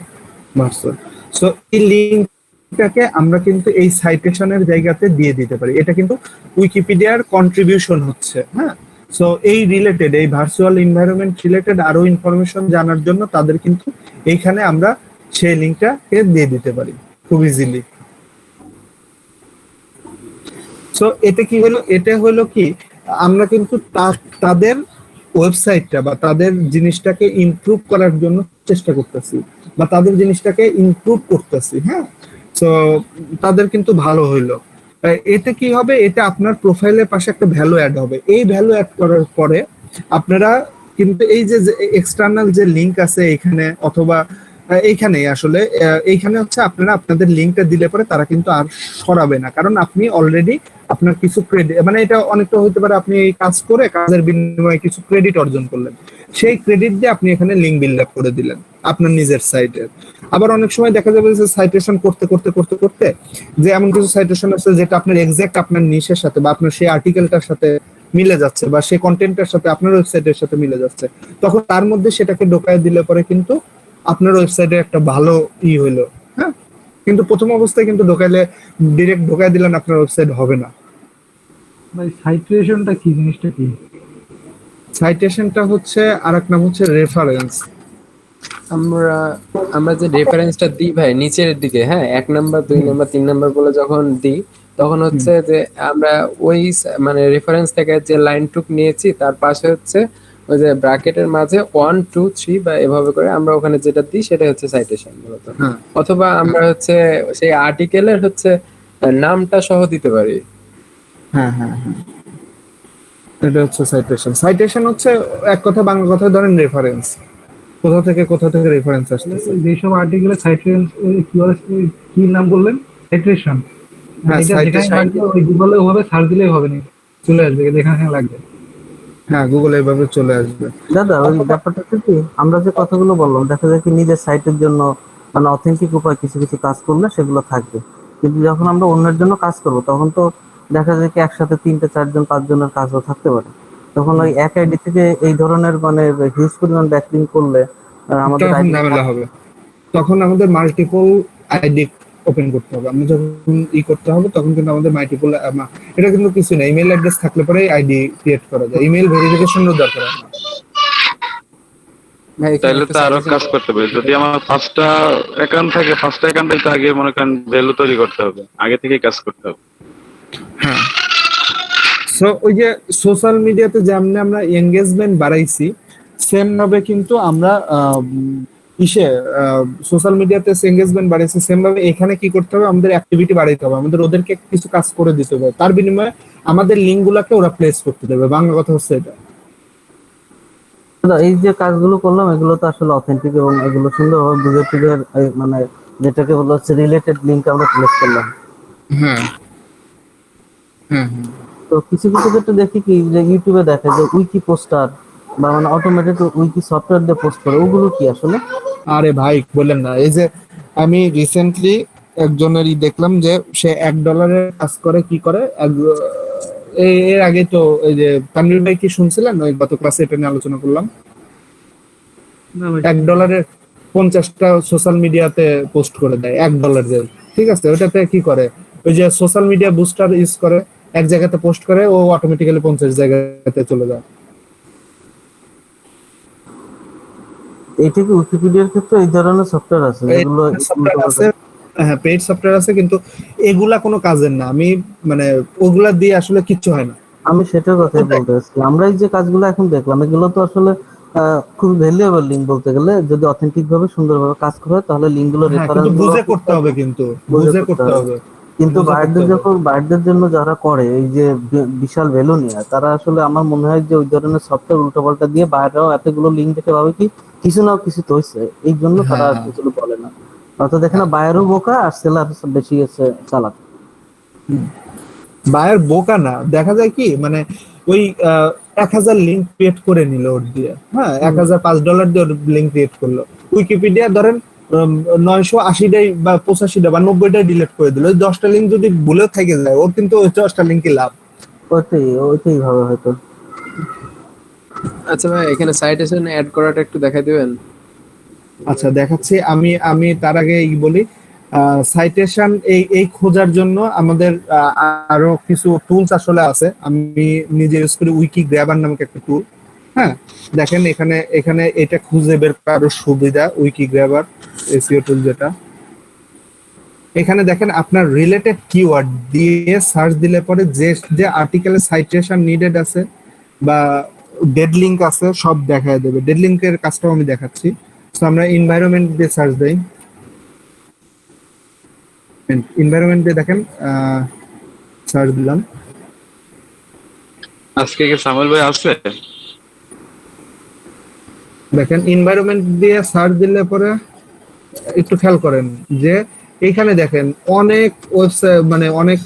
ভার্চুয়াল। সো এই লিঙ্কটাকে আমরা কিন্তু এই সাইটেশনের জায়গাতে দিয়ে দিতে পারি। এটা কিন্তু উইকিপিডিয়ার কন্ট্রিবিউশন হচ্ছে। হ্যাঁ, সো এই রিলেটেড, এই ভার্চুয়াল এনভায়রনমেন্ট রিলেটেড আরো ইনফরমেশন জানার জন্য তাদের কিন্তু এইখানে আমরা সেই লিঙ্কটাকে দিয়ে দিতে পারি খুব ইজিলি। সো এটা কি হলো, এটা হলো কি, আমরা কিন্তু তাদের ওয়েবসাইটটা বা তাদের জিনিসটাকে ইমপ্রুভ করার জন্য চেষ্টা করতেছি বা তাদের জিনিসটাকে ইমপ্রুভ করতেছি। হ্যাঁ, তো তাদের কিন্তু ভালো হইলো। এতে কি হবে, এটা আপনার প্রোফাইলের পাশে একটা ভ্যালু অ্যাড হবে। এই ভ্যালু অ্যাড করার পরে আপনারা কিন্তু এই যে এক্সটার্নাল যে লিঙ্ক আছে এখানে, অথবা এইখানে আসলে এইখানে হচ্ছে আপনারা আপনাদের লিঙ্কটা দিলে পরে তারা কিন্তু আর সরাবে না, কারণ আপনি অলরেডি আপনার কিছু ক্রেডিট, মানে এটা অনেকটা হতে পারে আপনি এই কাজ করে কাজের বিনিময়ে কিছু ক্রেডিট অর্জন করলেন, সেই ক্রেডিট দিয়ে আপনি এখানে লিঙ্ক বিল্ড আপ করে দিলেন আপনার নিজের সাইটে। আবার অনেক সময় দেখা যাবে যে সাইটেশন করতে করতে করতে করতে যে এমন কিছু সাইটেশন আছে যেটা আপনার এক্সাক্ট আপনার নিশের সাথে বা আপনার সেই আর্টিকেলটার সাথে মিলে যাচ্ছে বা সেই কন্টেন্টের সাথে আপনার ওয়েবসাইটের সাথে মিলে যাচ্ছে, তখন তার মধ্যে সেটাকে ঢোকায় দিলে পরে কিন্তু আপনার ওয়েবসাইটে একটা ভালো হইলো। হ্যাঁ, কিন্তু প্রথম অবস্থায় কিন্তু ডিরেক্ট ঢোকায় দিলেন আপনার ওয়েবসাইট হবে না। ভাই সাইটেশনটা কি, জিনিসটা কি? সাইটেশনটা হচ্ছে আরেক নাম হচ্ছে রেফারেন্স। আমরা আমরা যে রেফারেন্সটা দিই ভাই নিচের দিকে, হ্যাঁ 1 নাম্বার 2 নাম্বার 3 নাম্বার বলে যখন দিই, তখন হচ্ছে যে আমরা ওই মানে রেফারেন্স থেকে যে লাইনটুক নিয়েছি তার পাশে হচ্ছে ওই যে ব্র্যাকেটের মাঝে 1 2 3 বা এভাবে করে আমরা ওখানে যেটা দিই সেটা হচ্ছে সাইটেশন মূলত। অথবা আমরা হচ্ছে সেই আর্টিকেলের হচ্ছে নামটা সহ দিতে পারি। হ্যাঁ হ্যাঁ হ্যাঁ, এটা হচ্ছে সাইটেশন। সাইটেশন হচ্ছে এক কথা বাংলা কথায় ধরেন রেফারেন্স, কোথা থেকে রেফারেন্স আসতেছে। যেসব আর্টিকেলে সাইটেশন কি বলে, কি নাম বললেন, সাইটেশন, হ্যাঁ এটা যেখানে সাইটেশন, লাগবে ওই গুগলে ওভাবে সার্চ দিলেই হবে না, চলে আসবে যেখানে লাগবে। হ্যাঁ গুগল এইভাবে চলে আসবে। দাদা ওই ব্যাপারটা হচ্ছে কি, আমরা যে কথাগুলো বললাম দেখা যায় কি নিজের সাইটের জন্য মানে অথেন্টিক উপায় কিছু কিছু কাজ করলে সেগুলো থাকবে, কিন্তু যখন আমরা অন্যের জন্য কাজ করব তখন তো দেখা যায় কি একসাথে 3টে 4জন 5 জনের কাজও থাকতে পারে, তখন ওই এক আইডি থেকে এই ধরনের মানে হিউজ পরিমাণ ব্যাকলিং করলে আমাদের তখন আইডি ঝামেলা হবে, তখন আমাদের মাল্টিপল আইডি ওপেন করতে হবে। আমরা যখন করতে হবে তখন কিন্তু আমাদের মাল্টিপল, এটা কিন্তু কিছু না, ইমেল অ্যাড্রেস থাকলে পরে আইডি ক্রিয়েট করা যায়, ইমেল ভেরিফিকেশনের দরকার হয় না। তাহলে তো আরো কাজ করতে হবে। যদি আমার 5টা অ্যাকাউন্ট থাকে, 5টা অ্যাকাউন্টে তো আগে মনে করেন ভ্যালু তৈরি করতে হবে, আগে থেকে কাজ করতে হবে। হ্যাঁ, সো ওই যে সোশ্যাল মিডিয়াতে যেমন আমরা এনগেজমেন্ট বাড়াইছি, সেম ভাবে কিন্তু আমরা সোশ্যাল মিডিয়াতে এনগেজমেন্ট বাড়াইছি, সেম ভাবে এখানে কি করতে হবে, আমাদের অ্যাক্টিভিটি বাড়াইতে হবে, আমাদের ওদেরকে কিছু কাজ করে দিতে হবে, তার বিনিময়ে আমাদের লিঙ্ক গুলাকে ওরা প্লেস করতে দেবে। বাংলা কথা হচ্ছে এটা। দাদা এই যে কাজগুলো করলাম এগুলো তো আসলে অথেন্টিক এবং এগুলো সুন্দরভাবে বুঝে টুঝে মানে যেটাকে বলা হচ্ছে রিলেটেড লিঙ্ক আমরা প্লেস করলাম। হ্যাঁ হ্যাঁ, তো কিছু কিছু ক্ষেত্রে দেখি কি যে ইউটিউবে দেখে যে উইকি পোস্টার বা মানে অটোমেটেড উইকি সফটওয়্যার দিয়ে পোস্ট করে, ওগুলো কি আসলে? আরে ভাই বললেন না, এই যে আমি রিসেন্টলি একজনেরই দেখলাম যে সে $1 কাজ করে, কি করে এর আগে তো এই যে তানভীর ভাই কি শুনছিলেন, ওই গত ক্লাসে এটা নিয়ে আলোচনা করলাম, $1 50টা সোশ্যাল মিডিয়াতে পোস্ট করে দেয় $1 ঠিক আছে। ওটাতে কি করে, ওই যে সোশ্যাল মিডিয়া বুস্টার ইউজ করে, এক জায়গাতে পোস্ট করে, ও অটোমেটিক্যালি 50 জায়গাতে চলে যায়। এইটা কি উইকিপিডিয়ার ক্ষেত্রে এই ধরনের সফটওয়্যার আছে যেগুলো আছে? হ্যাঁ পেইড সফটওয়্যার আছে, কিন্তু এগুলা কোনো কাজের না, আমি মানে ওগুলা দিয়ে আসলে কিচ্ছু হয় না। আমি সেটার কথাই বলতে চাচ্ছি, আমরা এই যে কাজগুলো এখন দেখলাম এগুলো তো আসলে খুব ভ্যালুয়েবল লিঙ্ক বলতে গেলে, যদি অথেন্টিক ভাবে সুন্দরভাবে কাজ করা হয় তাহলে লিঙ্কগুলো রেফারেন্স বুঝে করতে হবে, কিন্তু বুঝে করতে হবে। কিন্তু বাইরের জন্য যারা করে এই যে বিশাল ভ্যালু নিয়ে, তারা আসলে আমার মনে হয় যে ওই ধরনের সফটওয়্যার উল্টোপাল্টা দিয়ে বাইরেও এতগুলো লিঙ্ক দেখে ভাবে কি কিছু না কিছু তো হয়েছে, এই জন্য তারা কিছু বলে না, অর্থাৎ দেখে না বাইরেও বোকা আর সেলার বেশি আছে চালাক। বায়ার বোকা না, দেখা যায় কি মানে ওই 1000 লিঙ্ক ক্রিয়েট করে নিল ওর দিয়ে, হ্যাঁ $1005 দিয়ে লিঙ্ক ক্রিয়েট করলো। উইকিপিডিয়া ধরেন 980টাই বা 85টা বা 90টাই ডিলিট করে দিল, 10টা লিঙ্ক যদি ভুলেও থেকে যায় ওর কিন্তু ওই 10টা লিঙ্কই লাভ। ওইটাই ভাবে হয়তো। আচ্ছা ভাই এখানে সাইটেশন অ্যাড করাটা একটু দেখাই দিবেন? আচ্ছা দেখাচ্ছি। আমি তার আগে বলি, সাইটেশন এই খোঁজার জন্য আমাদের আরো কিছু টুলস আসলে আছে, আমি নিজে ইউজ করি উইকি গ্র্যাবার নামক একটা টুল। হ্যাঁ দেখেন এখানে এটা খুঁজে বের করার সুবিধা, উইকি গ্র্যাবার এসইও টুল যেটা। এখানে দেখেন আপনার রিলেটেড কিওয়ার্ড দিয়ে সার্চ দিলে পরে যে আর্টিকেলের সাইটেশন নিডেড আছে বা ডেড লিংক আছে সব দেখায় দেবে। ডেড লিংকের কাজটাও আমি দেখাচ্ছি। তো আমরা এনভায়রনমেন্ট দিয়ে সার্চ দেই, এনভায়রনমেন্ট দিয়ে দেখেন সার্চ দিলাম। আজকে কি সামুল ভাই আসছে? দেখেন এনভায়রনমেন্ট দিয়ে সার্চ দিলে পরে একটু খেয়াল করেন যে এইখানে দেখেন অনেক ওয়েবসাইট মানে অনেক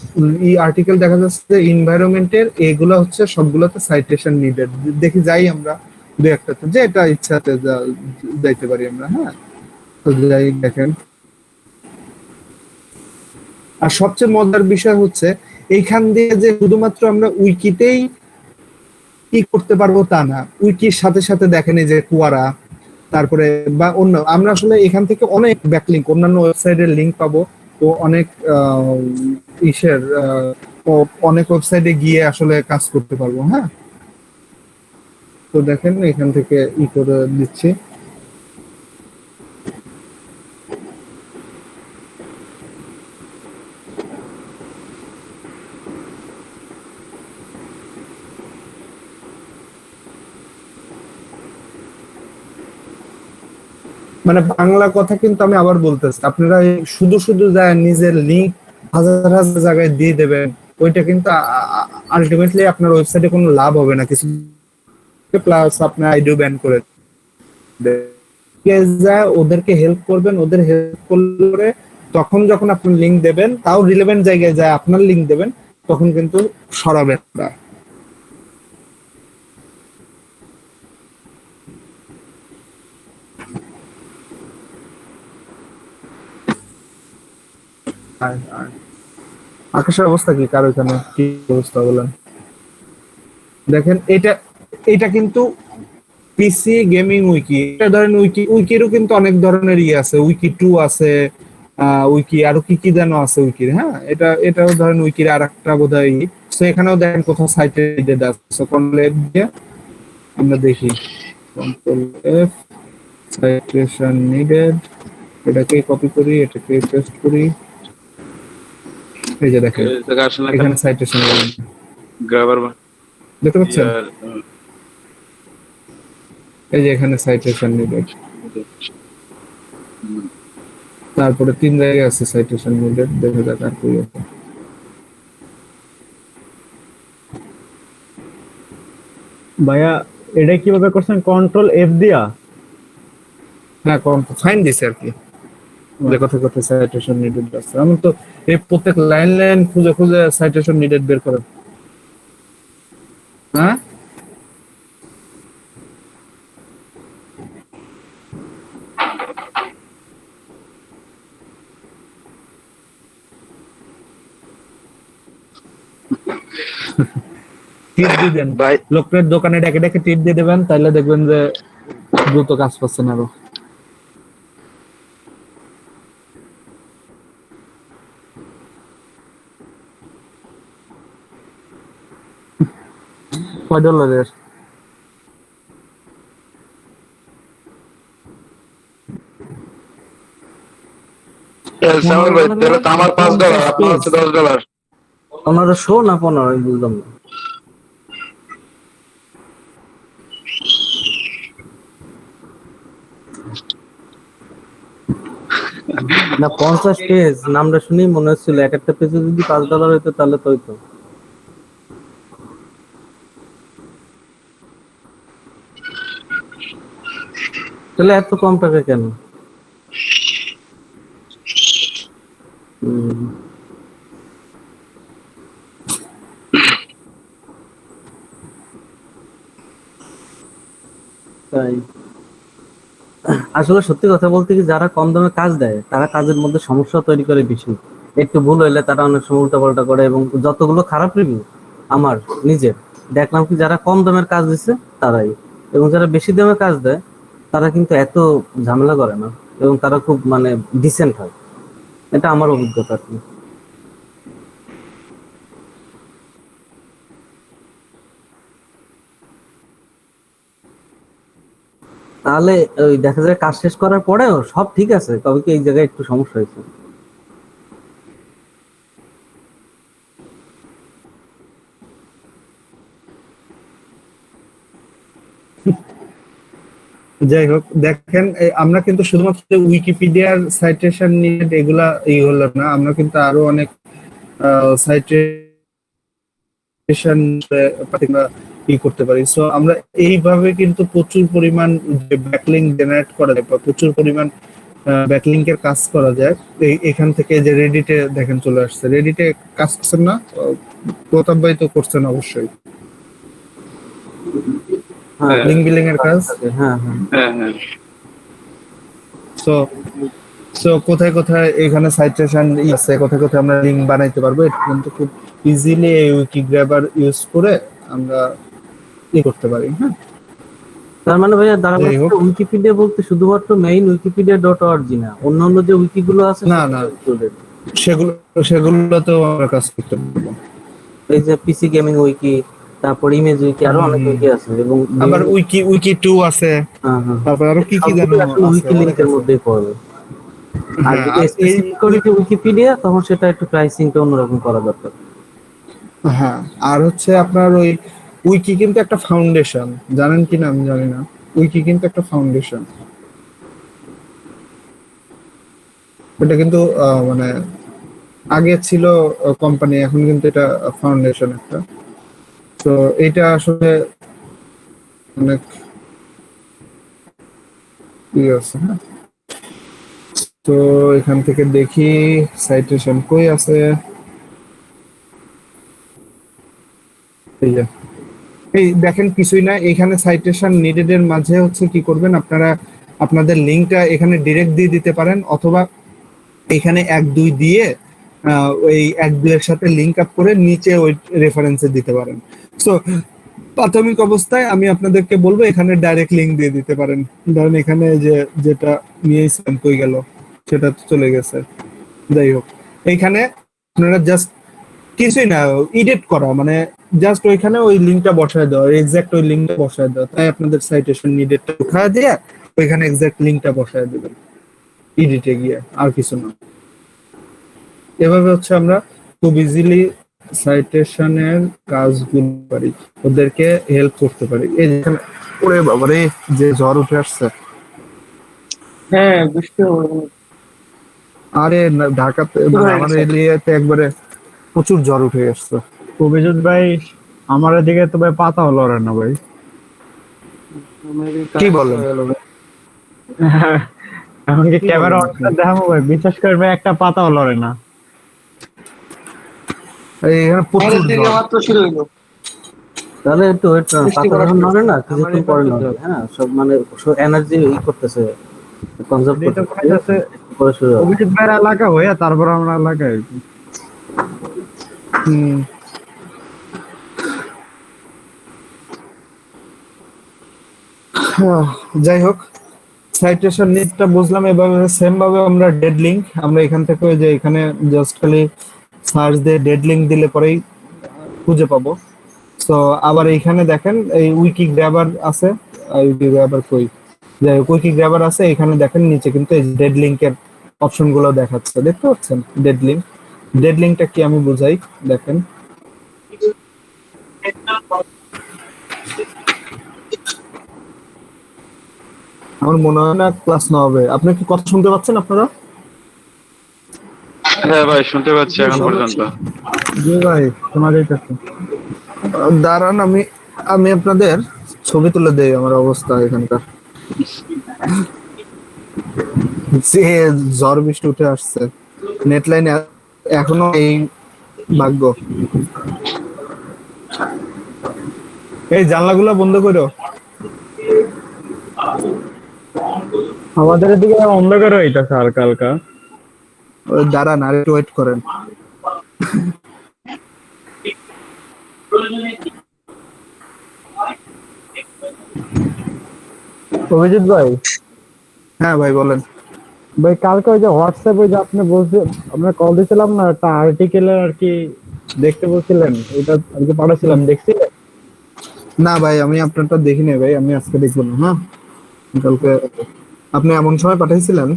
আর্টিকেল দেখা যাচ্ছে এনভায়রনমেন্টের, এগুলো হচ্ছে সবগুলোতে সাইটেশন নিডেড। দেখি যাই আমরা দুই একটাতে, যে এটা ইচ্ছাতে যাইতে পারি আমরা। হ্যাঁ তো যাই দেখেন। আর সবচেয়ে মজার বিষয় হচ্ছে এইখান দিয়ে যে শুধুমাত্র আমরা উইকিতেই কি করতে পারবো তা না, উইকির সাথে সাথে দেখেন এই যে কুয়ারা, তারপরে বা অন্য আমরা আসলে এখান থেকে অনেক ব্যাকলিংক অন্যান্য ওয়েবসাইটের লিংক পাবো। তো অনেক অনেক ওয়েবসাইটে গিয়ে আসলে কাজ করতে পারবো। হ্যাঁ তো দেখেন এখান থেকে করে দিচ্ছি। মানে বাংলা কথা কিন্তু আমি আবার বলতেছি, আপনারা এই শুধু শুধু যায় নিজের লিঙ্ক হাজার হাজার জায়গায় দিয়ে দেবেন, ওইটা কিন্তু আলটিমেটলি আপনার ওয়েবসাইটে কোনো লাভ হবে না কিছু, প্লাস আপনার আইডিও ব্যান করে যায়। ওদেরকে হেল্প করবেন, ওদের হেল্প করলে তখন যখন আপনি লিঙ্ক দেবেন, তাও রিলেভেন্ট জায়গায় যায় আপনার লিঙ্ক দেবেন, তখন কিন্তু সরাবেন না। আকাশের অবস্থা কি, কার ওখানে কি অবস্থা বলেন? দেখেন এটা এটা কিন্তু পিসি গেমিং উইকি, এটা ধরেন উইকিরও কিন্তু অনেক ধরনের আছে, উইকি 2 আছে, উইকি আরো কি কি যেন আছে উইকির। হ্যাঁ, এটাও ধরেন উইকির আরেকটা বোধহয়। তো এখানেও দেখেন কোথাও সাইটে আছে, কন্ট্রোল এফ দিয়ে আমরা দেখি, কন্ট্রোল এফ সাইটেশন নিডেড, এটাকে কপি করি, এটাকে পেস্ট করি, এই যে দেখেন এখানে সাইটেশন গ্রাবার দেখতে পাচ্ছেন, এই যে এখানে সাইটেশন নিডেড, তারপরে 3 জায়গায় আছে সাইটেশন নিডেড, দেখা যাক আর কি আছে। ভাইয়া এটা কিভাবে করছেন? কন্ট্রোল এফ দিয়া? না, ফাইন দিছে আর কি, যে কোথায় কোথায় সাইটেশন নিডেড আছে। আমি তো এই প্রত্যেক লাইন লাইন খুঁজে খুঁজে সাইটেশন নিডেড বের করে। হ্যাঁ, টিপ দিবেন ভাই লোকের দোকানে ডেকে ডেকে টিপ দিয়ে দেবেন, তাহলে দেখবেন যে দ্রুত কাজ পাচ্ছেন আরো। $5 সামর ভাই তাহলে তো আমার $5, আপনার হচ্ছে $10। 1500 না 15, আমি বুঝলাম না। না 50 পেজ, নামটা শুনেই মনে হচ্ছিল এক একটা পেজে যদি $5 হইতো তাহলে তো হইতো। তাহলে এত কম টাকা কেন? তাই আসলে সত্যি কথা বলতে কি, যারা কম দামে কাজ দেয় তারা কাজের মধ্যে সমস্যা তৈরি করে বেশি। একটু ভুল হইলে তারা অনেক সময় উল্টাপাল্টা করে, এবং যতগুলো খারাপ রিভিউ আমার নিজের দেখলাম কি, যারা কম দামের কাজ দিচ্ছে তারাই, এবং যারা বেশি দামে কাজ দেয় তারা কিন্তু এত ঝামেলা করে না, এবং তারা খুব মানে ডিসেন্ট হয়। এটা আমার অভিজ্ঞতা আর কি। তাহলে ওই দেখা যায় কাজ শেষ করার পরেও সব ঠিক আছে, তবে কি এই জায়গায় একটু সমস্যা হয়েছে। যাই হোক, দেখেন আমরা কিন্তু শুধুমাত্র উইকিপিডিয়ার সাইটেশন নিয়ে এগুলা হলো না, আমরা কিন্তু আরো অনেক সাইটেশন করতে পারি। সো আমরা এইভাবে কিন্তু প্রচুর পরিমাণ ব্যাকলিংক জেনারেট করা যায়, বা প্রচুর পরিমাণ ব্যাকলিংকের কাজ করা যায়। এখান থেকে যে রেডিটে দেখেন চলে আসছে, রেডিটে কাজ করছেন না প্রতাপ ভাই? তো করছেন অবশ্যই লিঙ্ক বিলিং এর কাজ। হ্যাঁ হ্যাঁ হ্যাঁ সো কোথায় কোথায় এখানে সাইটেশন আছে, কোথায় কোথায় আমরা লিঙ্ক বানাইতে পারবো, এটা কিন্তু খুব ইজিলি এই উইকিগ্রাবার ইউজ করে আমরা করতে পারি। হ্যাঁ, তার মানে ভাইয়া যাই হোক। উইকিপিডিয়া বলতে শুধুমাত্র মেইন wikipedia.org না, অন্যান্য যে উইকিগুলো আছে না না, সেগুলোতেও আমরা কাজ করতে পারবো। এই যে পিসি গেমিং উইকি, তারপর ইমেজ উইকি, আরো অনেক উইকি আছে, এবং আবার উইকি 2 আছে, তারপর আরো কি কি জানো উইকি লিংকের মধ্যেই পড়বে। আর যদি হ্যাঁ, স্পেসিফিক করে উইকিপিডিয়া, তখন সেটা একটু প্রাইসিংটা অন্যরকম করা দরকার। হ্যাঁ, আর হচ্ছে আপনার ওই উইকি কিন্তু একটা ফাউন্ডেশন, জানেন কিনা আমি জানি না, উইকি কিন্তু একটা ফাউন্ডেশন। এটা কিন্তু মানে আগে ছিল কোম্পানি, এখন কিন্তু এটা ফাউন্ডেশন একটা। তো এটা আসলে অনেক ই আছে। হ্যাঁ, তো এখান থেকে দেখি সাইটেশন কই আছে। এই যে, এই দেখেন কিছুই না, এখানে সাইটেশন নিডেড এর মাঝে হচ্ছে কি করবেন আপনারা, আপনাদের লিঙ্কটা এখানে ডিরেক্ট দিয়ে দিতে পারেন, অথবা এখানে 1-2 দিয়ে ওই 1-2 এর সাথে লিঙ্ক আপ করে নিচে ওই রেফারেন্সে দিতে পারেন। সো প্রাথমিক অবস্থায় আমি আপনাদেরকে বলবো এখানে ডাইরেক্ট লিঙ্ক দিয়ে দিতে পারেন। ধরেন এখানে যে যেটা নিয়েছিলাম কই গেল, সেটা তো চলে গেছে। যাই হোক, এইখানে আপনারা জাস্ট কিছুই না, এডিট করা মানে জাস্ট ওইখানে ওই লিঙ্কটা বসায় দেওয়া, এক্সাক্ট ওই লিঙ্কটা বসায় দেওয়া, তাই আপনাদের সাইটেশন নিডেডটা উঠায় দিয়ে ওইখানে এক্সাক্ট লিঙ্কটা বসায় দেবেন এডিটে গিয়ে, আর কিছু না। এভাবে হচ্ছে আমরা খুব ইজিলি সাইটেশনের কাজগুলো পারি, ওদেরকে হেল্প করতে পারি। এই যেখানে ওরে বাবারে যে জ্বর উঠে আসছে। হ্যাঁ বৃষ্টি হবে। আরে ঢাকাতে মানে আমার এরিয়াতে একবারে প্রচুর জ্বর উঠে আসছে। অভিজিৎ ভাই আমার এদিকে তো ভাই পাতাও লড়ে না ভাই। কি বলেন? এমনকি ক্যামেরা অনটা দেখাবো ভাই, বিশ্বাস করে ভাই একটা পাতাও লড়ে না। এখানে প্রচুর জ্বর। মাত্র শুরু হইলো। তাহলে একটু ওয়েট করুন, পাতা যখন নড়ে না কিছুক্ষণ পরে নড়ে। হ্যাঁ, সব মানে এনার্জি করতেছে, কনজার্ভ করতেছে, পরে শুরু হবে। অভিজিৎ ভাইয়ের এলাকা হয়ে তারপর আমরা এলাকায় যাই হোক, সাইটেশন নিডটা বুঝলাম। এভাবে সেম ভাবে আমরা ডেড লিংক, আমরা এখান থেকে ওই যে এখানে জাস্ট খালি সার্চ দিয়ে ডেড লিংক দিলে পরেই খুঁজে পাবো। তো আবার এইখানে দেখেন এই উইকি গ্র্যাবার আছে, উইকি গ্র্যাবার কই, যাই হোক উইকি গ্র্যাবার আছে, এখানে দেখেন নিচে কিন্তু এই ডেড লিংকের অপশন গুলো দেখাচ্ছে, দেখতে পাচ্ছেন? ডেড লিংক, ডেড লিংকটা কি আমি বুঝাই, দেখেন আমার মনে হয় না ক্লাস না হবে। আপনি কি কথা শুনতে পাচ্ছেন আপনারা? হ্যাঁ ভাই শুনতে পাচ্ছি এখন পর্যন্ত। জি ভাই শোনা যাইতেছে। দাঁড়ান আমি আমি আপনাদের ছবি তুলে দেই আমার অবস্থা এখানকার। যে ঝড় বৃষ্টি উঠে আসছে, নেট লাইন এখনো এই ভাগ্য। এই জানলাগুলো বন্ধ করো। আমাদের এদিকে অন্ধকার হইতাছে হালকা হালকা। দাঁড়ান আর একটু ওয়েট করেন। অভিজিৎ ভাই। হ্যাঁ ভাই বলেন। ভাই কালকে ওই যে হোয়াটসঅ্যাপে যে আপনি বলছেন, আমরা কল দিয়েছিলাম না একটা আর্টিকেলের আর কি দেখতে বলছিলেন, ওটা আর কি পাঠাছিলাম, দেখছিলেন? না ভাই আমি আপনারটা দেখিনি ভাই, আমি আজকে দেখবো না। হ্যাঁ কালকে আপনি এমন সময় পাঠাইছিলেন?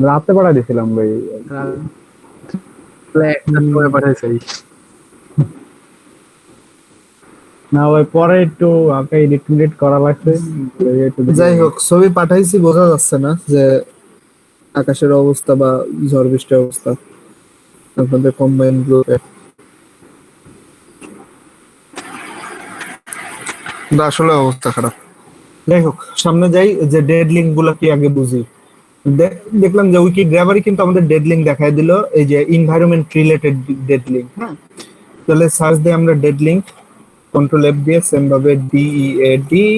রাতে পাঠা দিয়েছিলাম ভাই। না ভাই পরে একটু আমাকে এডিট করা লাগছে। যাই হোক ছবি পাঠাইছি, বোঝা যাচ্ছে না যে আকাশের অবস্থা বা ঝড় বৃষ্টির অবস্থা আপনাদের কম্বাইন গ্রুপে। আসলে অবস্থা খারাপ। যাই হোক সামনে যাই, যে ডেড লিঙ্ক গুলা কি আগে বুঝি। দেখলাম যে উইকি গ্র্যাবারই কিন্তু আমাদের ডেড লিঙ্ক দেখায় দিল, এই যে এনভায়রনমেন্ট রিলেটেড ডেড লিঙ্ক। হ্যাঁ তাহলে সার্চ দিয়ে আমরা ডেড লিঙ্ক কন্ট্রোল এফ দিয়ে সেম ভাবে DEADLINK।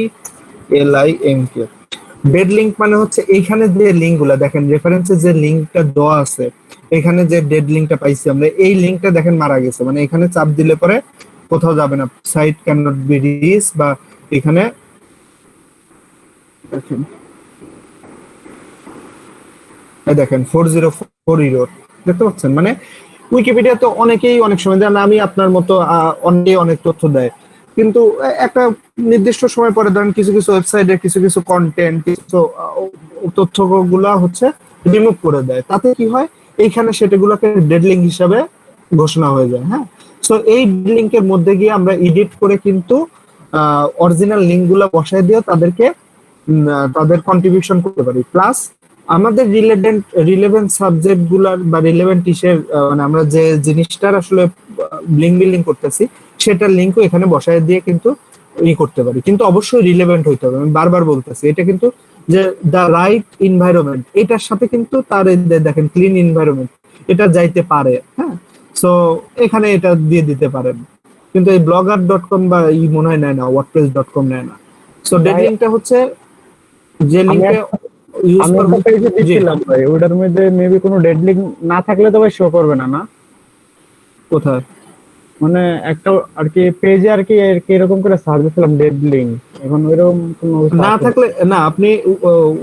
ডেড লিঙ্ক মানে হচ্ছে এইখানে যে লিঙ্ক গুলা দেখেন, রেফারেন্সে যে লিঙ্কটা দেওয়া আছে, এখানে যে ডেড লিঙ্কটা পাইছি আমরা, এই লিঙ্কটা দেখেন মারা গেছে, মানে এখানে চাপ দিলে পরে কোথাও যাবে না, site can not be reach, বা এখানে দেখেন 4040 এরর দেখতে পাচ্ছেন। মানে উইকিপিডিয়া তো অনেকেই অনেক সময় দেয় না, আমি আপনার মতো অনেকেই অনেক তথ্য দেয়, কিন্তু একটা নির্দিষ্ট সময় পরে ধরেন কিছু কিছু ওয়েবসাইটে কিছু কিছু কন্টেন্ট, কিছু তথ্যগুলো হচ্ছে রিমুভ করে দেয়। তাতে কি হয়, এইখানে সেটাগুলোকে ডেড লিঙ্ক হিসাবে ঘোষণা হয়ে যায়। হ্যাঁ সো এই লিঙ্কের মধ্যে গিয়ে আমরা এডিট করে কিন্তু অরিজিনাল লিঙ্কগুলো বসায় দিয়ে তাদেরকে তাদের কন্ট্রিবিউশন করতে পারি। প্লাস আমাদের রিলেভেন্ট সাবজেক্ট গুলার বা রিলেভেন্ট ইসের মানে আমরা যে জিনিসটার আসলে লিঙ্ক বিল্ডিং করতেছি সেটার লিঙ্কও এখানে বসায় দিয়ে কিন্তু করতে পারি, কিন্তু অবশ্যই রিলেভেন্ট হইতে হবে। আমি বারবার বলতেছি এটা কিন্তু যে দ্য রাইট এনভায়রনমেন্ট এটার সাথে কিন্তু তার দেখেন ক্লিন এনভায়রনমেন্ট এটা যাইতে পারে। হ্যাঁ, সো এখানে এটা দিয়ে দিতে পারেন, কিন্তু এই blogger.com বা মনে হয় নেয় না, wordpress.com নেয় না। সো ডেড লিঙ্কটা হচ্ছে যে লিঙ্কে ইউজ আমি করব। একটা পেজে দিচ্ছিলাম ভাই, ওটার মধ্যে মেবি কোনো ডেড লিঙ্ক না থাকলে তো ভাই শো করবে না। না কোথায় মানে একটা আর কি পেজে আর কি এরকম করে সার্চ দিছিলাম ডেড লিঙ্ক, এখন ওইরকম কোনো না থাকলে না আপনি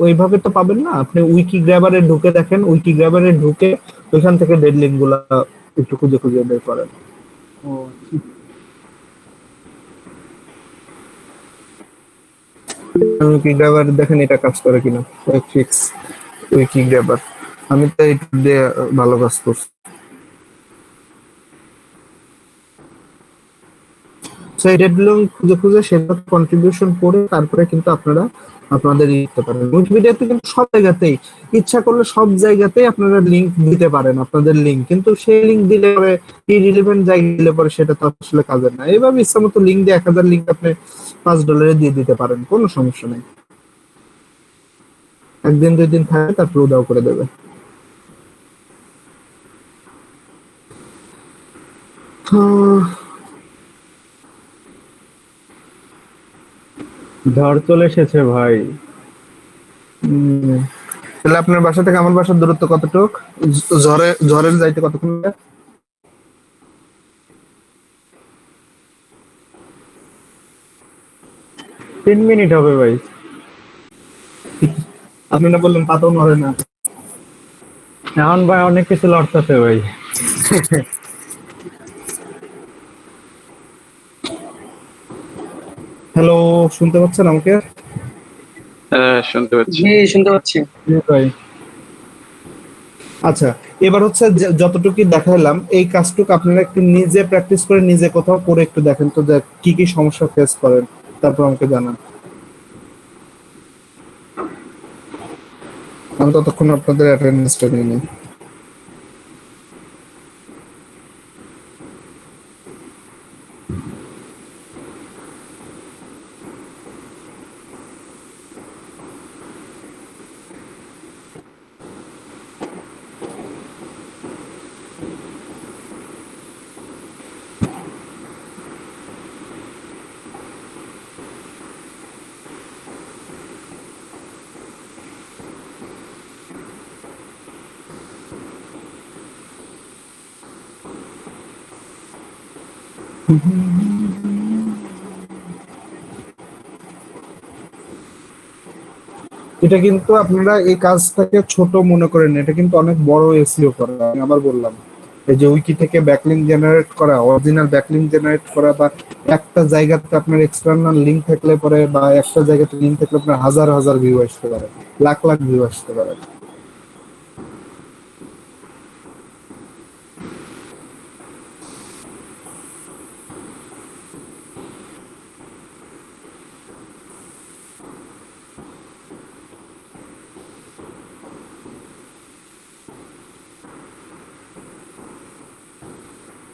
ওইভাবে তো পাবেন না। আপনি উইকিগ্রাবারে ঢুকে দেখেন, উইকিগ্রাবারে ঢুকে ওইখান থেকে ডেড লিঙ্ক গুলা একটু খুঁজে খুঁজে বের করেন। উইকিগ্রাবার দেখেন এটা কাজ করে কিনা, ফিক্স উইকিগ্রাবার। আমি তো এটা দিয়ে ভালো কাজ করছি। সেই ডেড লিঙ্ক খুঁজে খুঁজে সেটা কন্ট্রিবিউশন করে তারপরে কিন্তু আপনারা আপনাদের দিতে পারেন। উইকিপিডিয়াতে কিন্তু সব জায়গাতেই ইচ্ছা করলে সব জায়গাতেই আপনারা লিংক দিতে পারেন আপনাদের লিংক, কিন্তু সেই লিংক দিলে পরে ইরিলেভেন্ট জায়গায় দিলে পরে সেটা তো আসলে কাজের না। এইভাবে ইচ্ছা মতো লিংক দিয়ে 1000 লিংক আপনি $5 দিয়ে দিতে পারেন, কোনো সমস্যা নেই। একদিন 2 দিন থাকে তারপর উদাও করে দেবে। ঝড় চলে এসেছে ভাই। তাহলে আপনার বাসা থেকে আমার বাসার দূরত্ব কতটুক? ঝড়ের যাইতে কতক্ষণ লাগে? 3 মিনিট হবে ভাই। আপনি না বললেন পাতাও নড়ে না। এখন ভাই অনেক কিছু লড়তেছে ভাই। হ্যালো, শুনতে পাচ্ছেন আমাকে? হ্যাঁ শুনতে পাচ্ছি। জি শুনতে পাচ্ছি। ভাই আচ্ছা, এবার হচ্ছে যতটুকু দেখাইলাম এই কাজটুকু আপনারা একটু নিজে প্র্যাকটিস করে নিজে কোথাও করে একটু দেখেন তো যে কি কি সমস্যা ফেস করেন, তারপর আমাকে জানান। আমি ততক্ষণ আপনাদের অ্যাটেন্ডেন্সটা নিয়ে নিই। এটা কিন্তু আপনারা এই কাজটাকে ছোট মনে করেন, এটা কিন্তু অনেক বড় এসইও করা। আমি আবার বললাম, এই যে উইকি থেকে ব্যাকলিংক জেনারেট করা, অরিজিনাল ব্যাকলিংক জেনারেট করা, বা একটা জায়গাতে আপনার এক্সটার্নাল লিংক থাকলে পরে, বা একটা জায়গাতে লিংক থাকলে আপনার হাজার হাজার ভিউ আসতে পারে, লাখ লাখ ভিউ আসতে পারে।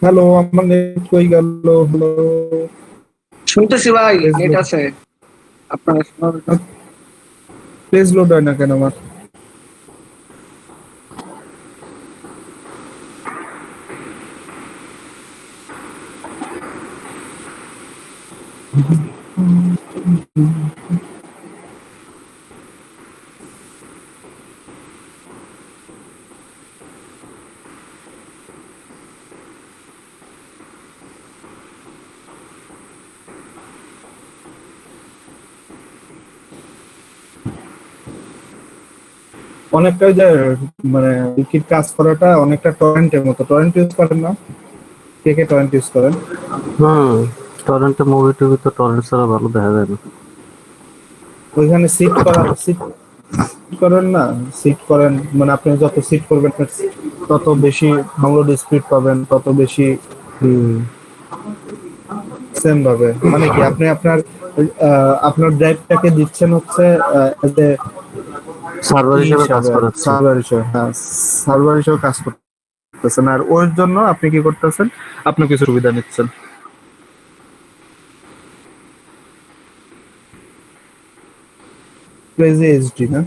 হ্যালো, আমার নেট কই গেল? হ্যালো, শুনতেছি ভাই, নেট আছে আপনার। পেজ লোড হয় না কেন আমার? অনেকটা যে মানে উইকির কাজ করাটা অনেকটা টরেন্টের মতো। টরেন্ট ইউজ করেন না? কে কে টরেন্ট ইউজ করেন? টরেন্টে মুভি টুভি তো টরেন্ট ছাড়া ভালো দেখা যায় না। ওইখানে সিট করেন না? সিট করেন মানে আপনি যত সিট করবেন তত বেশি ডাউনলোড স্পিড পাবেন, তত বেশি সেম ভাবে। মানে কি আপনি আপনার ড্রাইভটাকে দিচ্ছেন হচ্ছে সার্ভার হিসেবে কাজ করাচ্ছে। সার্ভার হিসেবে, হ্যাঁ সার্ভার হিসেবে কাজ করতেছেন, আর ওর জন্য আপনি কি করতেছেন, আপনি কিছু সুবিধা নিচ্ছেন। ক্রেজি এইচডি না?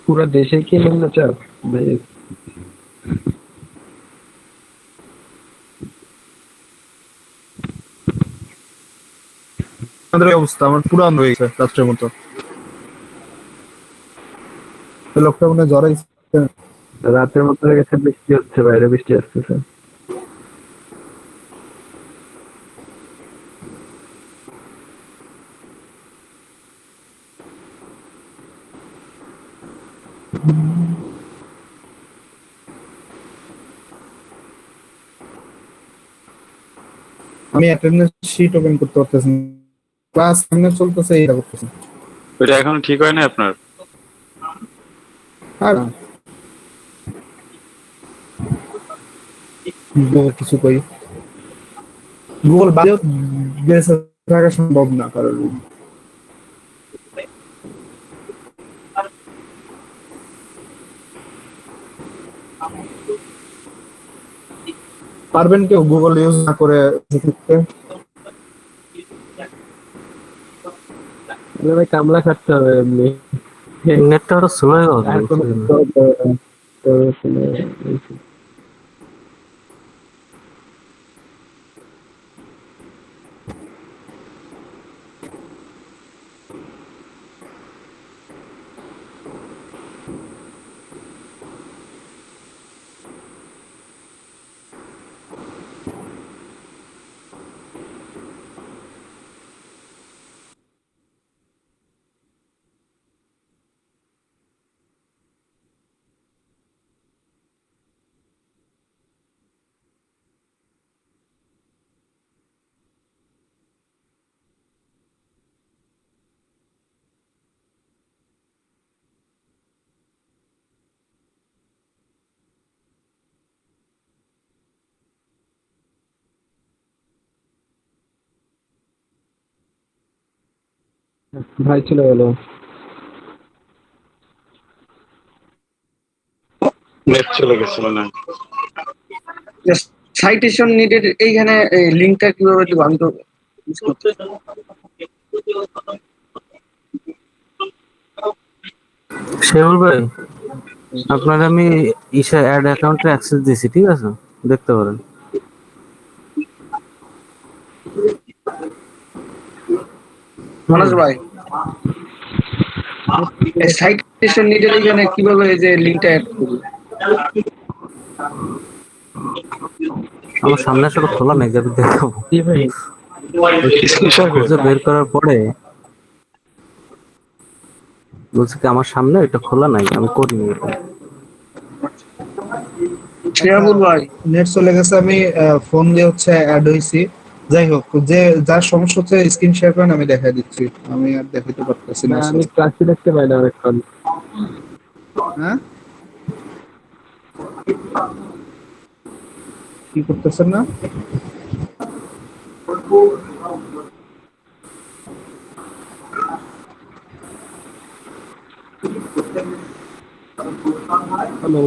পুরো দেশে কি নিম্নচাপ ভাই? আমাদের এই অবস্থা, আমার পুরো আন্দ হয়ে গেছে রাত্রের মতো। এই লোকটা মনে হয় জ্বর হয়েছে। রাতের মতো হয়ে গেছে, বৃষ্টি হচ্ছে, বাইরে বৃষ্টি আসতেছে। আমি অ্যাটেন্ডেন্স শিট ওপেন করতে পারতেছি না, ক্লাস সামনে চলতেছে, এইটা করতেছি। ওইটা এখনো ঠিক হয় না আপনার? আর কিছু কই, গুগল বাদেও বেঁচে থাকা সম্ভব না, কারণ পারবেন কেউ গুগল ইউজ না করে শিখতে? ভাই কামলা খাটতে হবে এমনি। নেটটা ওটা স্লো হয়ে আর কোনো ভাই চলে গেল। নেট চলে গেছিল না? সাইটেশন নিডেড এইখানে লিংকটা কিভাবে দিব আমি তো use করতে শেহুল ভাই, আপনার আমি ইসা অ্যাড অ্যাকাউন্টে অ্যাক্সেস দিয়েছি, ঠিক আছে, দেখতে পারেন। মানস ভাই, সাইটেশন নিডেড এইখানে কিভাবে এই যে লিংকটা অ্যাড করব? আমার সামনে আসলে খোলা নেই, যাবে দেখাবো। ভাই খুঁজে বের করার পরে বলছে কি আমার সামনে এটা খোলা নাই, আমি করিনি এটা। শেয়াবুল ভাই, নেট চলে গেছে, আমি ফোন দিয়ে হচ্ছে অ্যাড হইছি। যাই হোক, যে যার সমস্যা হচ্ছে স্ক্রিন শেয়ার করেন, আমি দেখাই দিচ্ছি। আমি আর দেখাইতে পারতেছি না। আমি ক্লাসে দেখতে পাই না অনেকক্ষণ। হ্যাঁ, কি করতেছেন না? হ্যালো,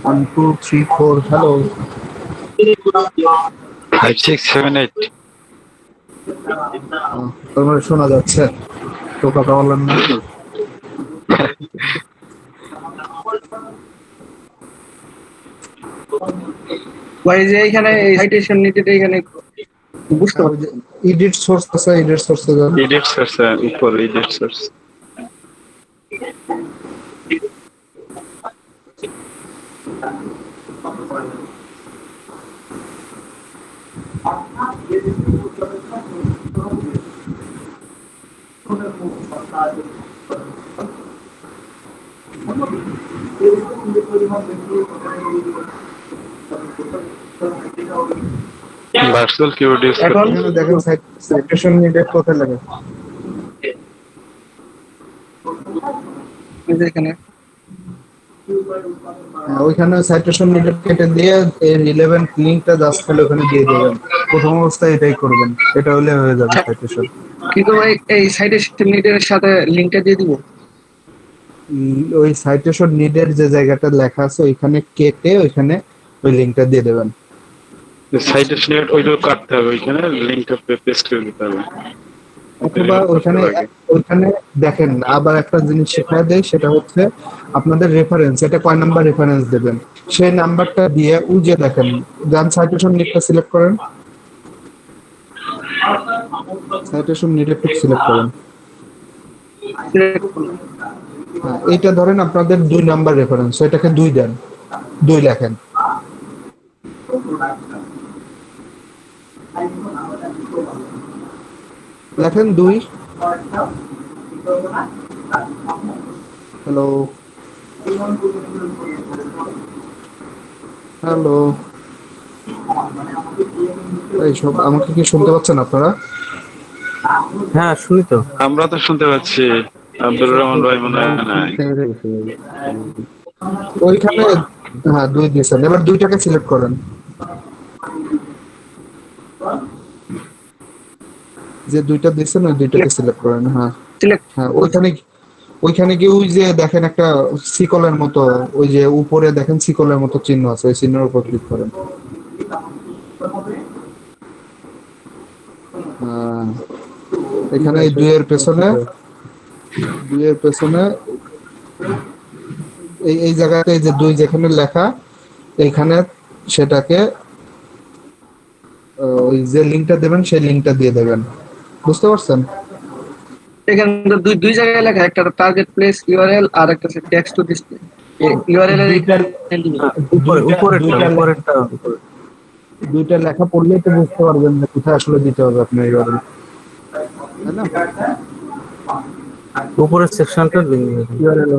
1 2 3 4, হ্যালো 5 6 7 8 তোমার শোনা যাচ্ছে তো, কথা বলেন না। ভাই যে এইখানে সাইটেশন নিডেড এইখানে বুঝতে পারছি। এডিট সোর্স আছে, এডিট সোর্সে যান। एडिट सोर्स है, ऊपर edit source. Virtual keyboard use এখন এখানে দেখেন সাইটেশন নিডেড কোথায় লাগে। এই যে এখানে ওইখানে সাইটেশন নিডেড কেটে দিয়ে এর রিলেভেন্ট লিঙ্কটা জাস্ট খালি ওখানে দিয়ে দেবেন। প্রথম অবস্থায় এটাই করবেন, এটা হলে হয়ে যাবে সাইটেশন। কিন্তু ভাই এই সাইটেশন নিডের সাথে লিংকটা দিয়ে দিব। ওই সাইটেশন নিডের যে জায়গাটা লেখা আছে ওইখানে কেটে ওইখানে ওই লিঙ্কটা দিয়ে দেবেন। সাইটেশন ওইটা কাটতে হবে, ওইখানে লিংকটা পেস্ট করে দিতে হবে। অথবা ওইখানে দেখেন আবার একটা জিনিস শেখায় দেয়, সেটা হচ্ছে আপনাদের রেফারেন্স, এটা কয় নাম্বার রেফারেন্স দেবেন সেই নাম্বারটা দিয়ে উজে দেখেন, যান সাইটেশন নিডটা সিলেক্ট করেন, সাইটেশন নিড একটু সিলেক্ট করেন। হ্যাঁ, এইটা ধরেন আপনাদের 2 নাম্বার রেফারেন্স, এটাকে 2 দেন, 2 লেখেন। লেখেন 2। হ্যালো হ্যালো, এই সব আমাকে কি শুনতে পাচ্ছেন আপনারা? হ্যাঁ শুনি তো। আমরা তো শুনতে পাচ্ছি, আব্দুর রহমান ভাই মনে হয় নাই। ওইখানে হ্যাঁ 2 দিয়েছেন, এবার 2টাকে সিলেক্ট করেন। যে 2টা দিয়েছেন ওই 2টাকে সিলেক্ট করেন। হ্যাঁ হ্যাঁ, ওইখানে গিয়ে ওই যে দেখেন একটা সিকলের মতো, ওই যে উপরে দেখেন সিকলের মতো চিহ্ন আছে, ওই চিহ্নের উপর ক্লিক করেন। এখানে এই 2 এর পেছনে এই জায়গাতে এই যে 2 যেখানে লেখা, এইখানে সেটাকে ওই যে লিংকটা দেবেন সেই লিংকটা দিয়ে দেবেন। বুঝতে পারছেন? এখানে দুই জায়গায় লেখা, একটা টার্গেট প্লেস ইউআরএল আর একটা টেক্সট টু ডিসপ্লে। ইউআরএল এর দুইটা লেখা পড়লেই তো বুঝতে পারবেন যে কোথায় আসলে দিতে হবে আপনার ইউআরএল, তাই না? উপরের সেকশনটা ইউআরএল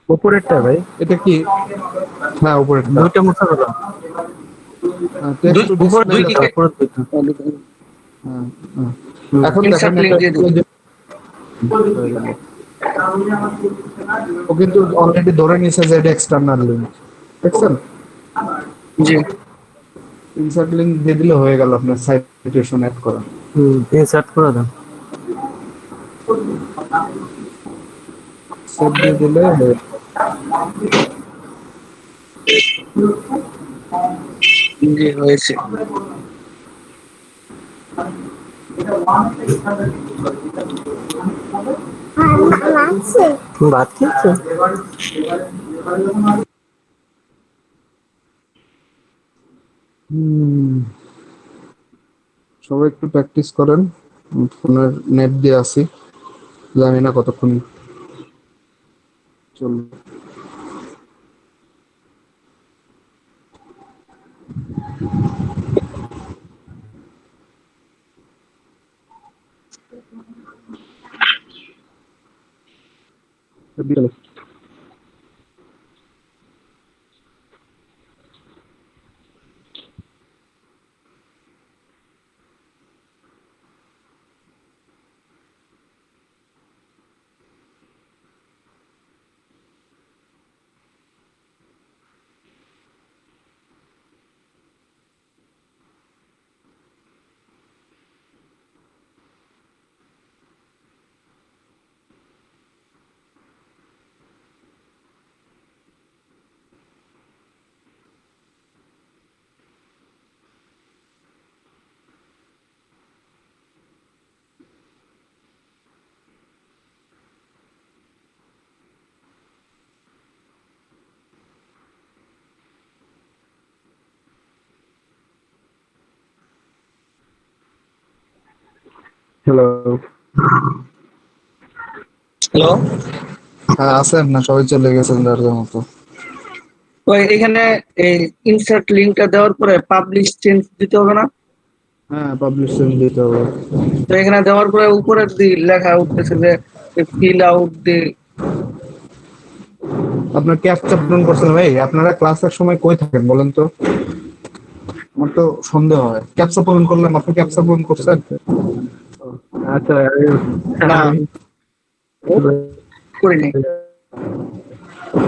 উপরেরটা ভাই, এটা কি? হ্যাঁ উপরেরটা। 2টা মুছা গেল। এখন দেখেন ও কিন্তু অলরেডি ধরে নিয়েছে যে এটা এক্সটার্নাল লিংক, দেখছেন? জি, ইনসার্ট লিংক দিয়ে দিলে হয়ে গেল আপনার সাইটেশন অ্যাড করা। ইনসার্ট করে দাও। সেভ দিয়ে দিলে জি হয়েছে। ভাত খেয়েছো? সবাই একটু প্র্যাকটিস করেন, ফোনের নেট দিয়ে আসি, জানি না কতক্ষণ চলবে। হ্যালো হ্যালো, হ্যাঁ আছেন না? সবাই চলে গেছেন যার যার মতো। ওই এখানে এই ইনসার্ট লিংকটা দেওয়ার পরে পাবলিশ চেঞ্জ দিতে হবে না? হ্যাঁ, পাবলিশ দিতে হবে। তো এখানে দেওয়ার পরে উপরে লেখা উঠতেছে যে ফিল আউট দি। আপনার ক্যাপচা পূরণ করছেন ভাই? আপনারা ক্লাসের সময় কই থাকেন বলেন তো? আমার তো সন্দেহ হয়। ক্যাপচা পূরণ করলাম, আপনি ক্যাপচা পূরণ করছেন? আচ্ছা না করিনি।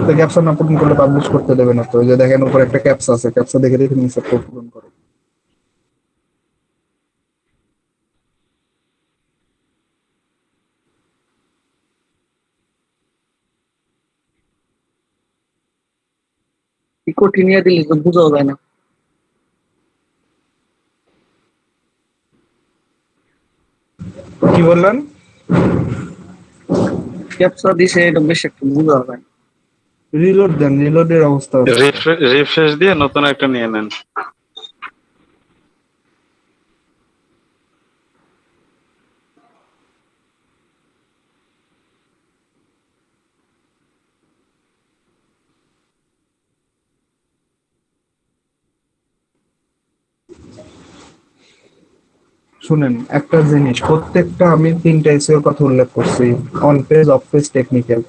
তো ক্যাপচা না পূরণ করলে পাবলিশ করতে দেবে না তো। ওই যে দেখেন উপরে একটা ক্যাপচা আছে, ক্যাপচা দেখে দেখে নিচে পূরণ করে। কঠিন নিয়ে দিলে তো বোঝাও যায় না। কি বললেন? ক্যাপচা দিছে এটা বেশ একটু বোঝা যায়। রিলোড দেন, রিলোডের অবস্থা। রিফ্রেশ দিয়ে নতুন একটা নিয়ে নেন। শুনেন একটা জিনিস, প্রত্যেকটা আমি 3টা এসইওর কথা উল্লেখ করছি, on page, of page, technical.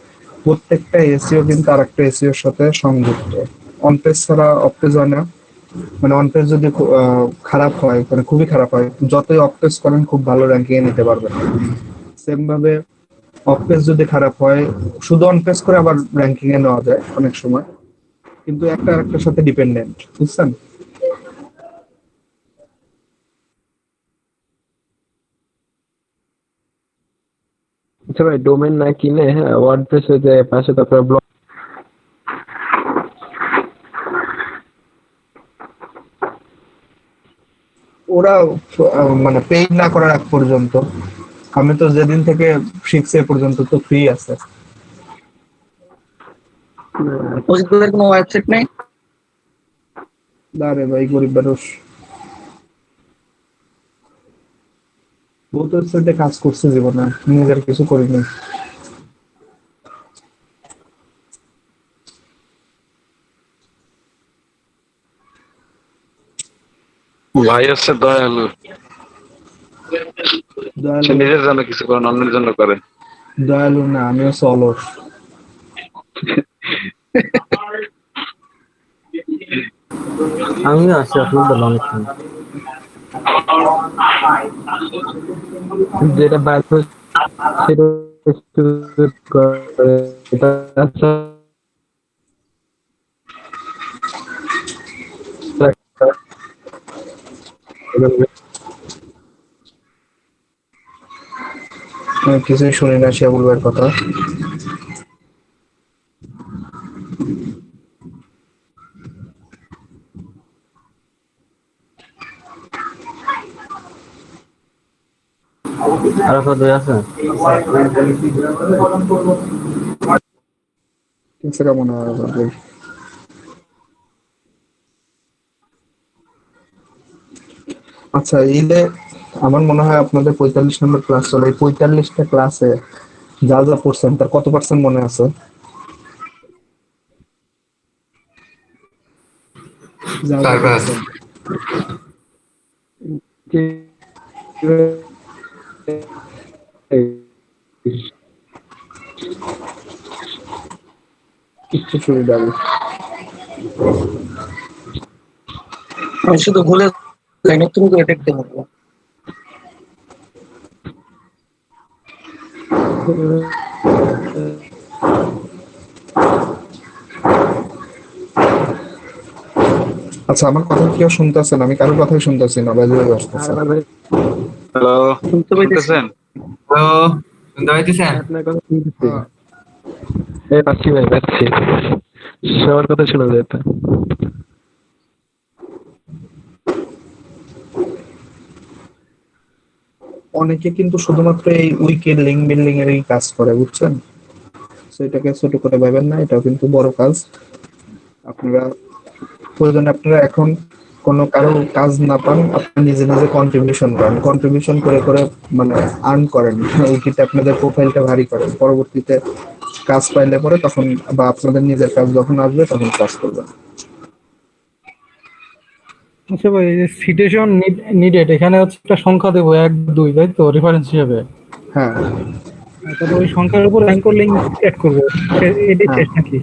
প্রত্যেকটা এসইও কিন্তু আরেকটা এসইওর সাথে সংযুক্ত। অন পেজ ছাড়া অফ পেজ হয় না। মানে অন পেজ যদি খারাপ হয়, মানে খুবই খারাপ হয়, যতই অফ পেজ করেন খুব ভালো র্যাঙ্কিং এ নিতে পারবেন। সেম ভাবে অফ পেজ যদি খারাপ হয়, শুধু অন পেজ করে আবার র্যাঙ্কিং এ নেওয়া যায় অনেক সময়, কিন্তু একটা আরেকটার সাথে ডিপেন্ডেন্ট, বুঝছেন? আচ্ছা ভাই, ডোমেন না কিনে ওয়ার্ডপ্রেস যে পাশে তারপরে ব্লগ ওরা মানে পেইড না করার আগ পর্যন্ত, আমি তো যেদিন থেকে শিখছি এ পর্যন্ত তো ফ্রি আছে। ওদের কোনো ওয়েবসাইট নেই? দাঁড়ে ভাই, গরিব মানুষ। বহুত ওয়েবসাইটে কাজ করছে জীবনে, নিজের কিছু করিনি। ভাই হচ্ছে দয়ালু, সে নিজের জন্য কিছু করেন, অন্যের জন্য করে। দয়ালু না, আমি হচ্ছে অলস। আমিও আছি আপনাদের অনেকক্ষণ। যেটা বাদ সেটা এটা আচ্ছা আমি কিছুই শুনি না শিয়াবুল ভাইয়ের কথা। আরাফাত ভাই আছে? কেমন হয় ভাই? আচ্ছা, এইলে আমার মনে হয় আপনাদের 45 নম্বর ক্লাস চলে। এই 45টা ক্লাসে যা যা পড়ছেন তার কত পার্সেন্ট মনে আছে? যা যা পড়ছেন। কিচ্ছু শুনি যাবে। আমি শুধু ভুলে যাই, নতুন করে দেখতে পারবো। আচ্ছা, আমার কথা কেউ শুনতেছেন? আমি কারোর কথাই শুনতেছি না, বাজে হয়ে আসতেছে। হ্যালো, শুনতে পাইতেছেন? হ্যালো, শুনতে পাইতেছেন? আপনার কথা শুনতেছি। এই পাচ্ছি ভাই, পাচ্ছি। সবার কথা শোনা যায় তো। অনেকে কিন্তু শুধুমাত্র এই উইকের লিঙ্ক বিল্ডিং এর কাজ করে, বুঝছেন? সেটাকে ছোট করে ভাবেন না, এটাও কিন্তু বড় কাজ। আপনারা প্রয়োজনে আপনারা এখন কোনো কারো কাজ না পান, আপনি নিজে নিজে কন্ট্রিবিউশন করেন, কন্ট্রিবিউশন করে করে মানে আর্ন করেন, উইকিতে আপনাদের প্রোফাইলটা ভারী করেন। পরবর্তীতে কাজ পাইলে পরে তখন বা আপনাদের নিজের কাজ যখন আসবে তখন কাজ করবেন। আচ্ছা ভাই, এই যে সিটেশন নিডেড এখানে হচ্ছে একটা সংখ্যা দেবো 1 2, তাই তো, রেফারেন্স হিসেবে। হ্যাঁ তারপর ওই সংখ্যার উপর অ্যাঙ্কর লিঙ্ক অ্যাড করবো, এটাই হ্যাঁ। শেষ নাকি?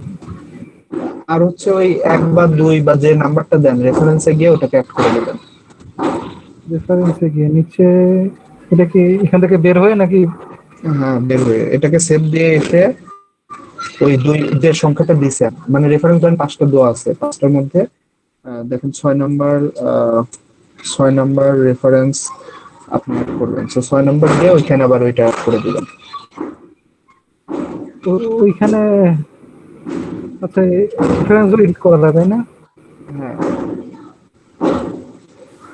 আর হচ্ছে ওই 1 বা 2 বা যে নাম্বারটা দেন রেফারেন্সে গিয়ে ওটাকে অ্যাড করে দেবেন। রেফারেন্সে গিয়ে নিচে এটা কি এখান থেকে বের হয়ে নাকি? হ্যাঁ বের হয়ে এটাকে সেভ দিয়ে এসে ওই 2 যে সংখ্যাটা দিছেন, মানে রেফারেন্স লাইন 5টা দেওয়া আছে, 5টার মধ্যে দেখেন 6 নম্বর 6 নম্বর রেফারেন্স আপনি অ্যাড করবেন। তো 6 নম্বর দিয়ে ওইখানে আবার ওইটা অ্যাড করে দিবেন। ওইখানে আচ্ছা, রেফারেন্স এডিট করা যায় তাই না? হ্যাঁ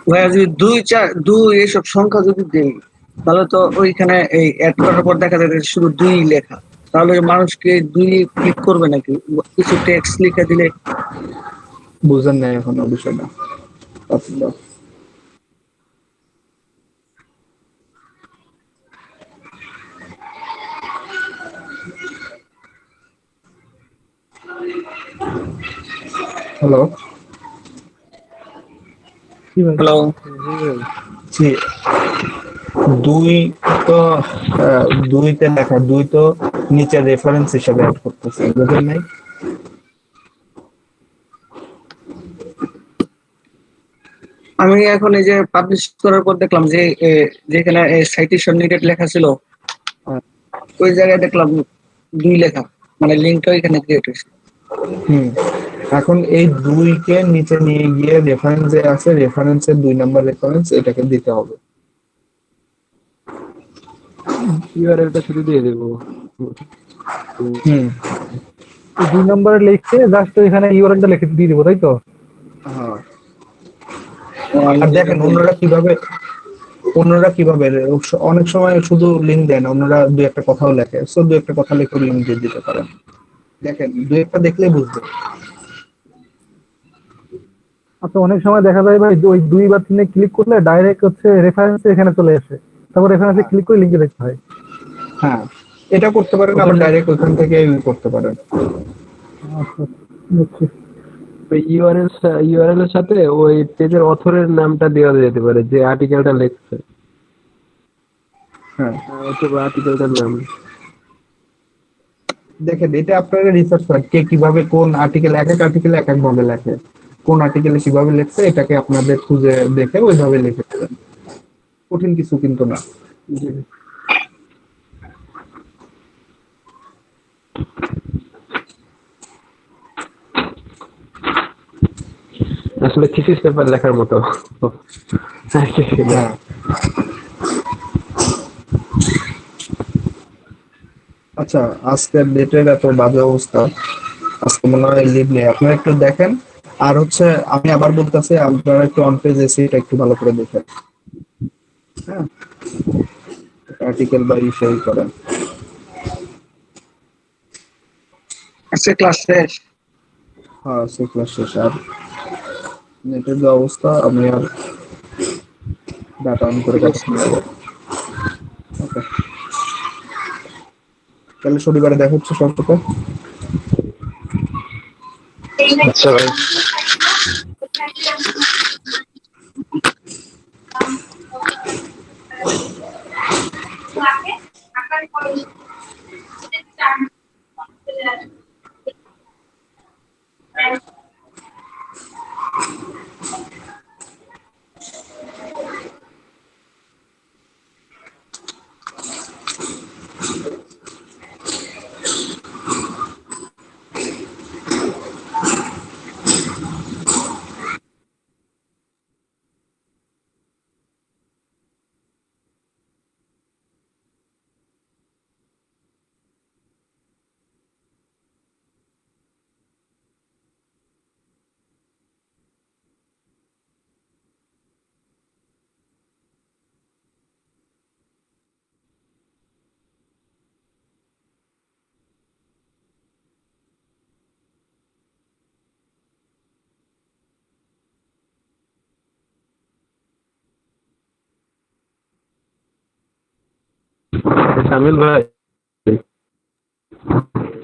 ভাইয়া যদি 2 4 2 এইসব সংখ্যা যদি দেই, তাহলে তো ওইখানে এই অ্যাড করার পর দেখা যাবে যে শুধু 2 লেখা। তাহলে মানুষকে 2 ক্লিক করবে নাকি? কিছু টেক্সট লিখে দিলে বুঝেন না এখনো বিষয়টা আপনারা। হ্যালো হ্যালো, জি 2 তো 2তে লেখা 2 তো নিচে রেফারেন্স হিসেবে অ্যাড করতেছে, বুঝেন নাই? আমি এখন এই যে পাবলিশ করার পর দেখলাম যে যেখানে সাইটেশন নিডেড লেখা ছিল, ওই জায়গায় দেখলাম 2 লেখা, মানে লিঙ্কটা ওইখানে ক্রিয়েট হয়েছে। হুম এখন এই 2 কে নিচে নিয়ে গিয়ে রেফারেন্সে আছে, রেফারেন্সের 2 নম্বর রেফারেন্স এটাকে দিতে হবে। ইউআরএলটা শুধু দিয়ে দেবো। হুম 2 নম্বরে লিখে জাস্ট এখানে ইউআরএলটা লিখে দিয়ে দিব, তাই তো? হ্যাঁ। আর দেখেন অন্যরা কিভাবে অনেক সময় শুধু লিঙ্ক দেন, অন্যরা 2 একটা কথাও লেখে, সো 2 একটা কথা লিখে লিঙ্ক দিয়ে দিতে পারেন। দেখেন 2 একটা দেখলেই বুঝবেন। আচ্ছা, অনেক সময় দেখা যায় ভাই ওই 2 বা 3 ক্লিক করলে ডাইরেক্ট হচ্ছে রেফারেন্সে এখানে চলে আসে, তারপর রেফারেন্সে ক্লিক করে লিঙ্কে দেখতে হয়। হ্যাঁ এটা করতে পারেন, আবার ডাইরেক্ট ওখান থেকে করতে পারেন। আচ্ছা, বুঝছি। ইউআরএল এর সাথে ওই পেজের অথরের নামটা দেওয়া যেতে পারে, যে আর্টিকেলটা লিখছে হ্যাঁ অথবা আর্টিকেলটার নাম। দেখেন এটা আপনারা রিসার্চ করেন কে কিভাবে কোন আর্টিকেল, এক এক আর্টিকেল এক এক ভাবে লেখে, কোন আর্টিকেলে কিভাবে লেখছে এটাকে আপনাদের খুঁজে দেখে ওইভাবে লিখে দেবেন। কঠিন কিছু কিন্তু না। আসলে থিসিস পেপার লেখার মতো। হ্যাঁ আচ্ছা, আজকের ডেটের এত বাজে অবস্থা, আজকে মনে হয় লিভ নেই, আপনারা একটু দেখেন। আর হচ্ছে আমি আবার বলতেছি আপনারা একটু অন পেজ এসে এটা একটু ভালো করে দেখেন। হ্যাঁ আর্টিকেল বা ইস্যু করেন। আজকে ক্লাস শেষ। হ্যাঁ সে ক্লাস শেষ। আর নেটের যে অবস্থা আমি আর ডাটা অন করে কাটাচ্ছি না। ওকে তাহলে শনিবারে দেখা হচ্ছে সব থেকে। আচ্ছা ভাই। শামিল ভাই ভাই।